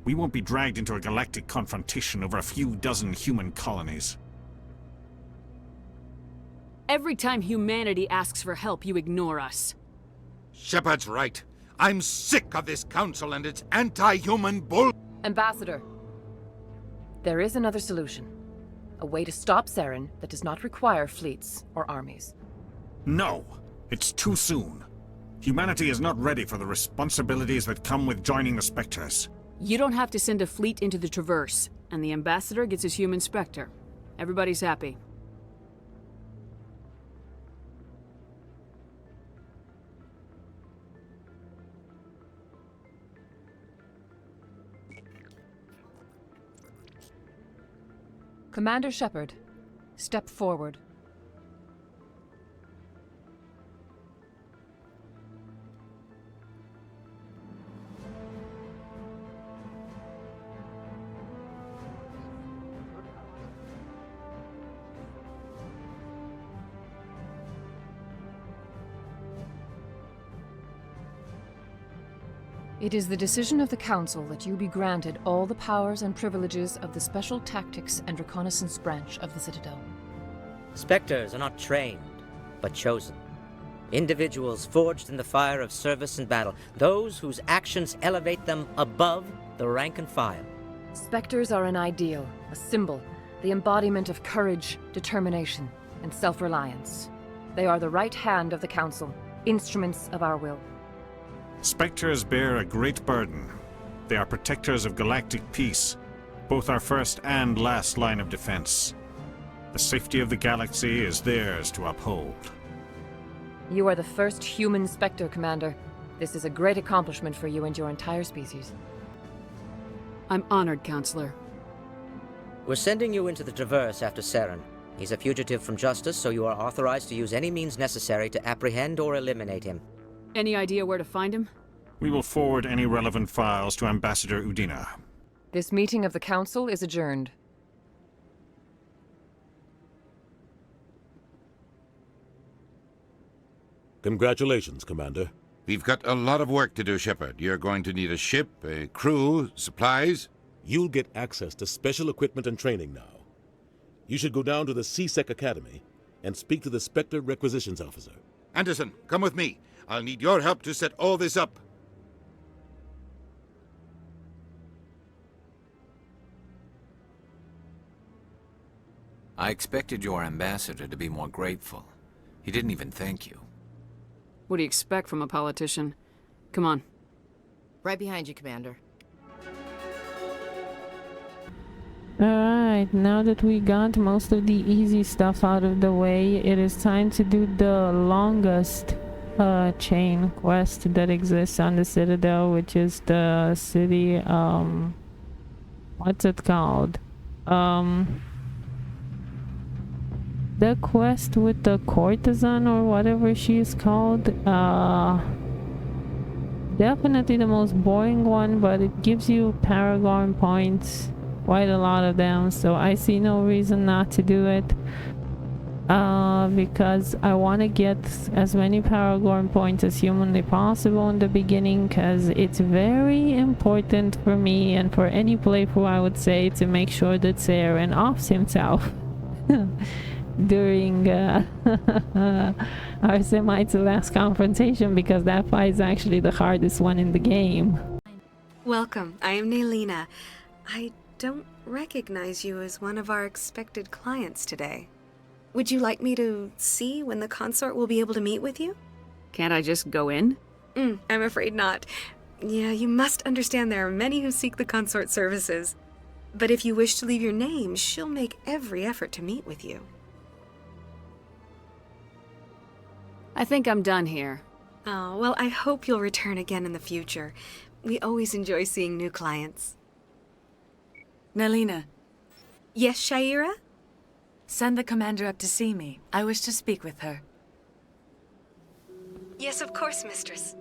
We won't be dragged into a galactic confrontation over a few dozen human colonies. Every time humanity asks for help, you ignore us. Shepard's right. I'm sick of this council and its anti-human bull— Ambassador, there is another solution. A way to stop Saren that does not require fleets or armies. No! It's too soon. Humanity is not ready for the responsibilities that come with joining the Spectres. You don't have to send a fleet into the Traverse, and the Ambassador gets his human Spectre. Everybody's happy. Commander Shepard, step forward. It is the decision of the Council that you be granted all the powers and privileges of the Special Tactics and Reconnaissance Branch of the Citadel. Spectres are not trained, but chosen. Individuals forged in the fire of service and battle, those whose actions elevate them above the rank and file. Spectres are an ideal, a symbol, the embodiment of courage, determination, and self-reliance. They are the right hand of the Council, instruments of our will. Spectres bear a great burden. They are protectors of galactic peace, both our first and last line of defense. The safety of the galaxy is theirs to uphold. You are the first human Spectre, Commander. This is a great accomplishment for you and your entire species. I'm honored, Counselor. We're sending you into the Traverse after Saren. He's a fugitive from justice, so you are authorized to use any means necessary to apprehend or eliminate him. Any idea where to find him? We will forward any relevant files to Ambassador Udina. This meeting of the Council is adjourned. Congratulations, Commander. We've got a lot of work to do, Shepard. You're going to need a ship, a crew, supplies. You'll get access to special equipment and training now. You should go down to the C-Sec Academy and speak to the Spectre Requisitions Officer. Anderson, come with me. I'll need your help to set all this up. I expected your ambassador to be more grateful. He didn't even thank you. What do you expect from a politician? Come on. Right behind you, Commander. Alright, now that we got most of the easy stuff out of the way, it is time to do the longest chain quest that exists on the Citadel, which is the city, what's it called? The quest with the courtesan or whatever she is called. Definitely the most boring one, but it gives you Paragon points, quite a lot of them, so I see no reason not to do it. Because I want to get as many Paragon points as humanly possible in the beginning, because it's very important for me and for any playthrough, I would say, to make sure that Saren offs himself during our Semite's last confrontation, because that fight is actually the hardest one in the game. Welcome, I am Nelina. I don't recognize you as one of our expected clients today. Would you like me to see when the consort will be able to meet with you? Can't I just go in? I'm afraid not. Yeah, you must understand there are many who seek the consort services. But if you wish to leave your name, she'll make every effort to meet with you. I think I'm done here. Oh, well, I hope you'll return again in the future. We always enjoy seeing new clients. Nelina. Yes, Shaira? Send the commander up to see me. I wish to speak with her. Yes, of course, mistress.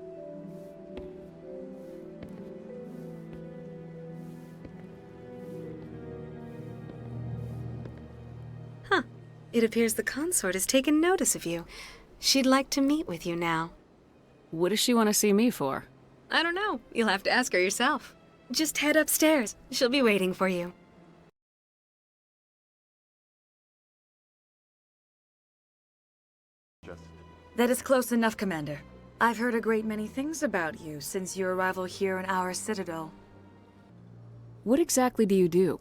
Huh. It appears the consort has taken notice of you. She'd like to meet with you now. What does she want to see me for? I don't know. You'll have to ask her yourself. Just head upstairs. She'll be waiting for you. That is close enough, Commander. I've heard a great many things about you since your arrival here in our Citadel. What exactly do you do?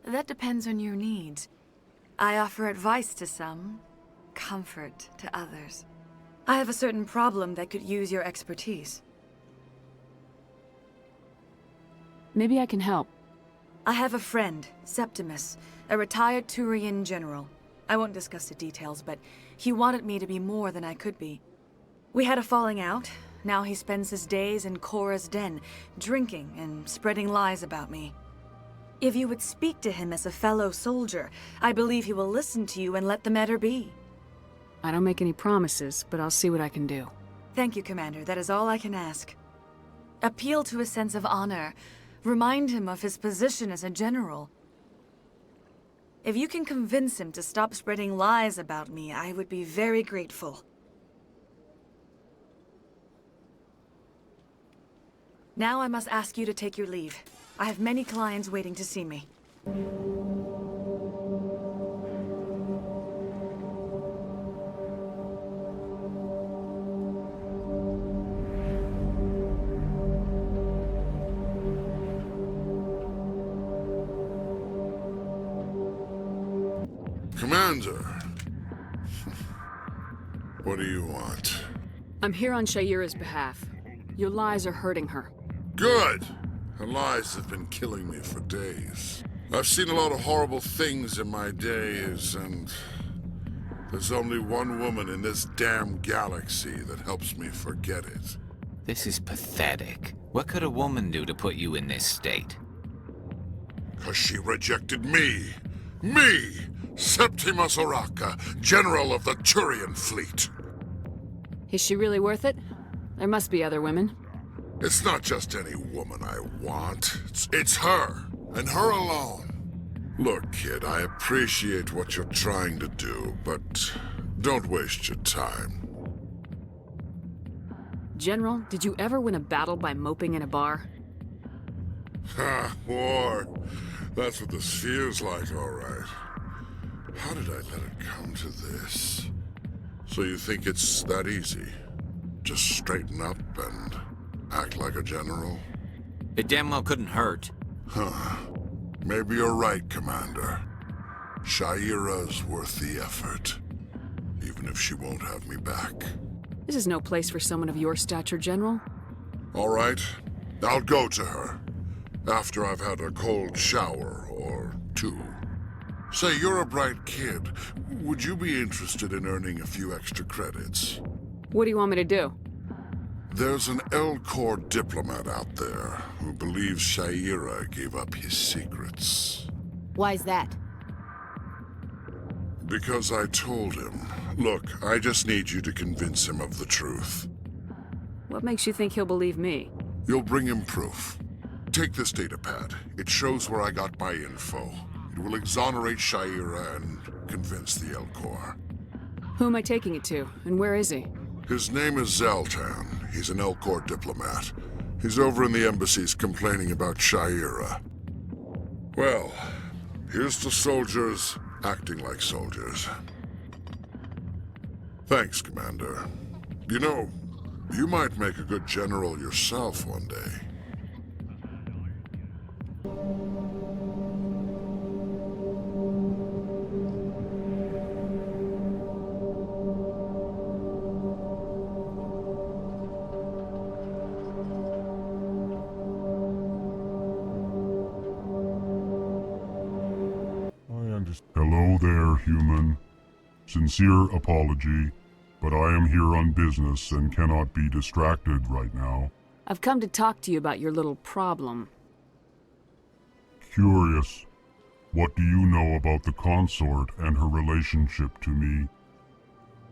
That depends on your needs. I offer advice to some, comfort to others. I have a certain problem that could use your expertise. Maybe I can help. I have a friend, Septimus, a retired Turian general. I won't discuss the details, but he wanted me to be more than I could be. We had a falling out. Now he spends his days in Korra's den, drinking and spreading lies about me. If you would speak to him as a fellow soldier, I believe he will listen to you and let the matter be. I don't make any promises, but I'll see what I can do. Thank you, Commander. That is all I can ask. Appeal to his sense of honor. Remind him of his position as a general. If you can convince him to stop spreading lies about me, I would be very grateful. Now I must ask you to take your leave. I have many clients waiting to see me. Commander. What do you want? I'm here on Sha'ira's behalf. Your lies are hurting her. Good! Her lies have been killing me for days. I've seen a lot of horrible things in my days, and there's only one woman in this damn galaxy that helps me forget it. This is pathetic. What could a woman do to put you in this state? 'Cause she rejected me! Me! Septimus Oraka, General of the Turian Fleet! Is she really worth it? There must be other women. It's not just any woman I want. It's her, and her alone. Look, kid, I appreciate what you're trying to do, but don't waste your time. General, did you ever win a battle by moping in a bar? Ha, war. That's what this feels like, all right. How did I let it come to this? So you think it's that easy? Just straighten up and act like a general? It damn well couldn't hurt. Huh. Maybe you're right, Commander. Sha'ira's worth the effort. Even if she won't have me back. This is no place for someone of your stature, General. All right. I'll go to her. After I've had a cold shower or two. Say, you're a bright kid. Would you be interested in earning a few extra credits? What do you want me to do? There's an L-Corps diplomat out there who believes Sha'ira gave up his secrets. Why's that? Because I told him. Look, I just need you to convince him of the truth. What makes you think he'll believe me? You'll bring him proof. Take this datapad. It shows where I got my info. It will exonerate Sha'ira and convince the L-Corps. Who am I taking it to, and where is he? His name is Zaltan. He's an L-Corps diplomat. He's over in the embassies complaining about Sha'ira. Well, here's to soldiers acting like soldiers. Thanks, Commander. You know, you might make a good general yourself one day. Hello there, human. Sincere apology, but I am here on business and cannot be distracted right now. I've come to talk to you about your little problem. Curious. What do you know about the consort and her relationship to me?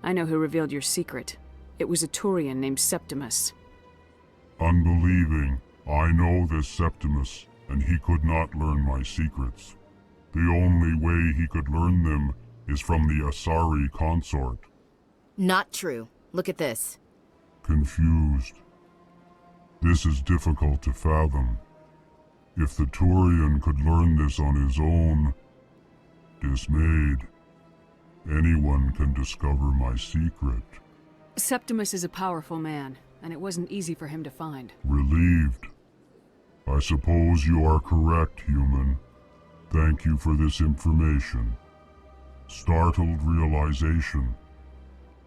I know who revealed your secret. It was a Turian named Septimus. Unbelieving. I know this Septimus, and he could not learn my secrets. The only way he could learn them is from the Asari consort. Not true. Look at this. Confused. This is difficult to fathom. If the Turian could learn this on his own, dismayed, anyone can discover my secret. Septimus is a powerful man, and it wasn't easy for him to find. Relieved. I suppose you are correct, human. Thank you for this information. Startled realization.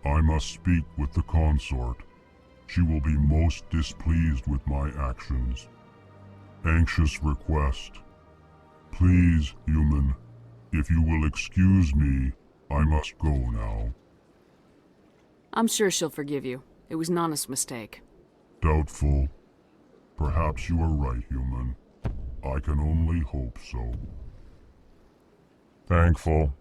I must speak with the consort. She will be most displeased with my actions. Anxious request. Please, human, if you will excuse me, I must go now. I'm sure she'll forgive you. It was an honest mistake. Doubtful. Perhaps you are right, human. I can only hope so. Thankful.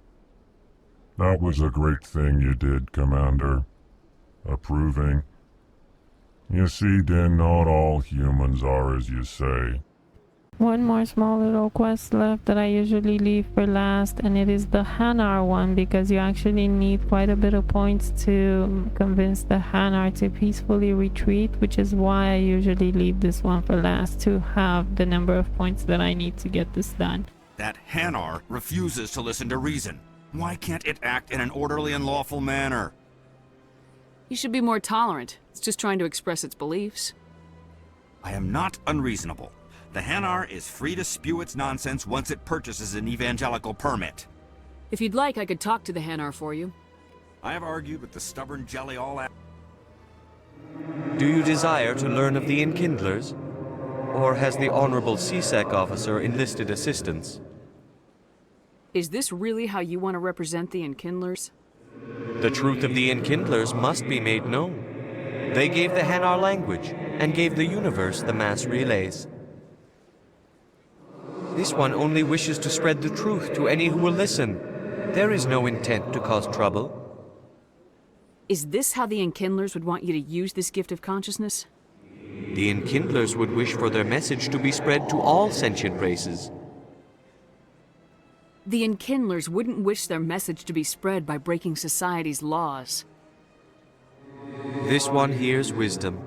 That was a great thing you did, Commander. Approving. You see, Din, not all humans are as you say. One more small little quest left that I usually leave for last, and it is the Hanar one, because you actually need quite a bit of points to convince the Hanar to peacefully retreat, which is why I usually leave this one for last, to have the number of points that I need to get this done. That Hanar refuses to listen to reason. Why can't it act in an orderly and lawful manner? You should be more tolerant. It's just trying to express its beliefs. I am not unreasonable. The Hanar is free to spew its nonsense once it purchases an evangelical permit. If you'd like, I could talk to the Hanar for you. I have argued with the stubborn jelly all that. Do you desire to learn of the Enkindlers? Or has the Honorable CSEC officer enlisted assistance? Is this really how you want to represent the Enkindlers? The truth of the Enkindlers must be made known. They gave the Hanar language, and gave the universe the mass relays. This one only wishes to spread the truth to any who will listen. There is no intent to cause trouble. Is this how the Enkindlers would want you to use this gift of consciousness? The Enkindlers would wish for their message to be spread to all sentient races. The Enkindlers wouldn't wish their message to be spread by breaking society's laws. This one hears wisdom.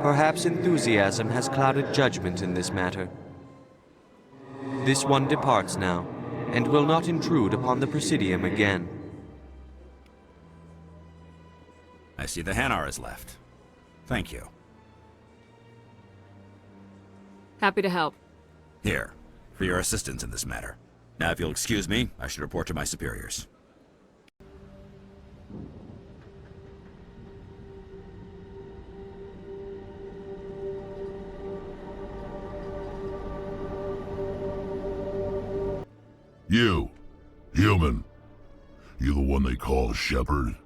Perhaps enthusiasm has clouded judgment in this matter. This one departs now, and will not intrude upon the Presidium again. I see the Hanar has left. Thank you. Happy to help. Here, for your assistance in this matter. Now, if you'll excuse me, I should report to my superiors. You, human. You the one they call Shepard?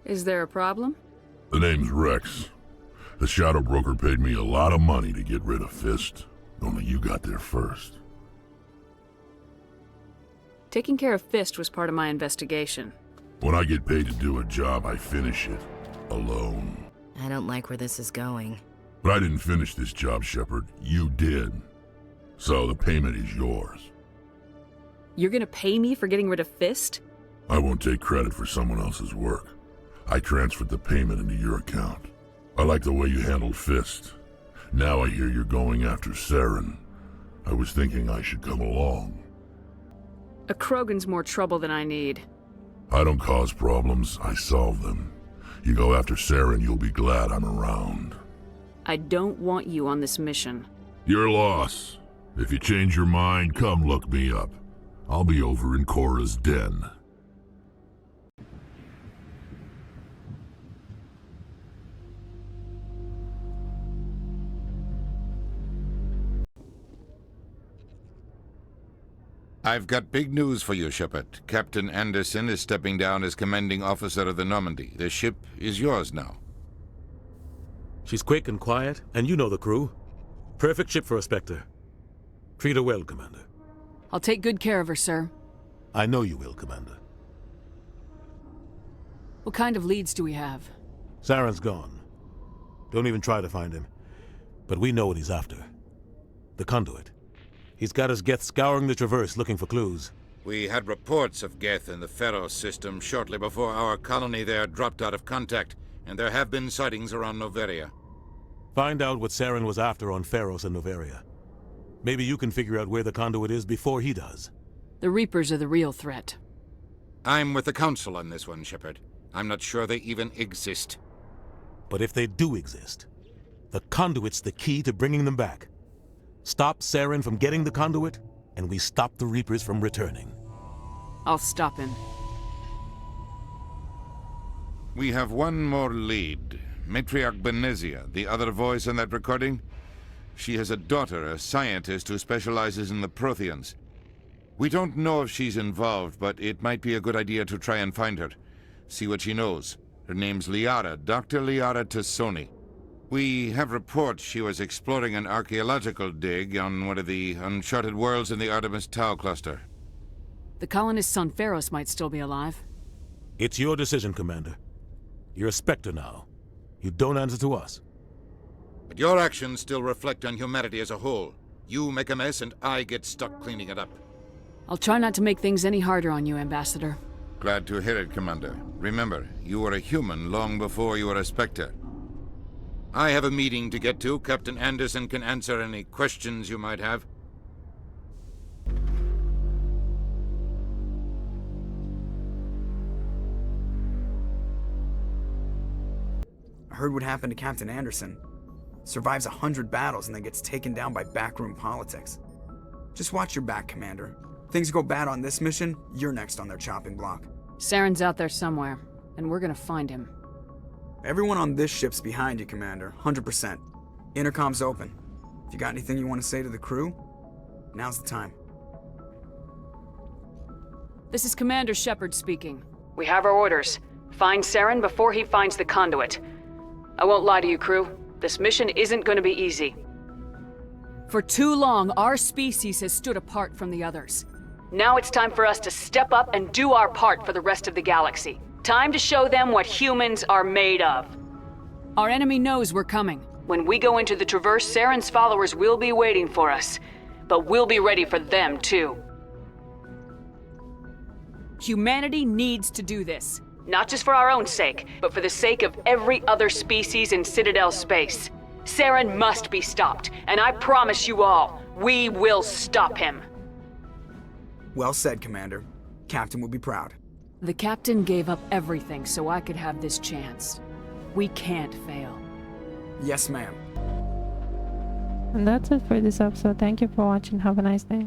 Is there a problem? The name's Rex. The Shadow Broker paid me a lot of money to get rid of Fist. Only you got there first. Taking care of Fist was part of my investigation. When I get paid to do a job, I finish it. Alone. I don't like where this is going. But I didn't finish this job, Shepard. You did. So the payment is yours. You're gonna pay me for getting rid of Fist? I won't take credit for someone else's work. I transferred the payment into your account. I like the way you handled Fist. Now I hear you're going after Saren. I was thinking I should come along. A Krogan's more trouble than I need. I don't cause problems, I solve them. You go after Saren, you'll be glad I'm around. I don't want you on this mission. Your loss. If you change your mind, come look me up. I'll be over in Korra's den. I've got big news for you, Shepard. Captain Anderson is stepping down as commanding officer of the Normandy. The ship is yours now. She's quick and quiet, and you know the crew. Perfect ship for a Spectre. Treat her well, Commander. I'll take good care of her, sir. I know you will, Commander. What kind of leads do we have? Saren's gone. Don't even try to find him. But we know what he's after. The conduit. He's got his Geth scouring the Traverse looking for clues. We had reports of Geth in the Pharos system shortly before our colony there dropped out of contact, and there have been sightings around Noveria. Find out what Saren was after on Pharos and Noveria. Maybe you can figure out where the conduit is before he does. The Reapers are the real threat. I'm with the Council on this one, Shepard. I'm not sure they even exist. But if they do exist, the conduit's the key to bringing them back. Stop Saren from getting the conduit, and we stop the Reapers from returning. I'll stop him. We have one more lead. Matriarch Benezia, the other voice in that recording. She has a daughter, a scientist who specializes in the Protheans. We don't know if she's involved, but it might be a good idea to try and find her. See what she knows. Her name's Liara, Dr. Liara Tassoni. We have reports she was exploring an archaeological dig on one of the uncharted worlds in the Artemis Tau cluster. The colonists on Pharos might still be alive. It's your decision, Commander. You're a Spectre now. You don't answer to us. But your actions still reflect on humanity as a whole. You make a mess and I get stuck cleaning it up. I'll try not to make things any harder on you, Ambassador. Glad to hear it, Commander. Remember, you were a human long before you were a Spectre. I have a meeting to get to. Captain Anderson can answer any questions you might have. I heard what happened to Captain Anderson. Survives 100 battles and then gets taken down by backroom politics. Just watch your back, Commander. Things go bad on this mission, you're next on their chopping block. Saren's out there somewhere, and we're gonna find him. Everyone on this ship's behind you, Commander, 100%. Intercom's open. If you got anything you want to say to the crew, now's the time. This is Commander Shepard speaking. We have our orders. Find Saren before he finds the conduit. I won't lie to you, crew. This mission isn't going to be easy. For too long, our species has stood apart from the others. Now it's time for us to step up and do our part for the rest of the galaxy. Time to show them what humans are made of. Our enemy knows we're coming. When we go into the Traverse, Saren's followers will be waiting for us. But we'll be ready for them, too. Humanity needs to do this. Not just for our own sake, but for the sake of every other species in Citadel space. Saren must be stopped, and I promise you all, we will stop him. Well said, Commander. Captain will be proud. The Captain gave up everything so I could have this chance. We can't fail. Yes, ma'am. And that's it for this episode. Thank you for watching. Have a nice day.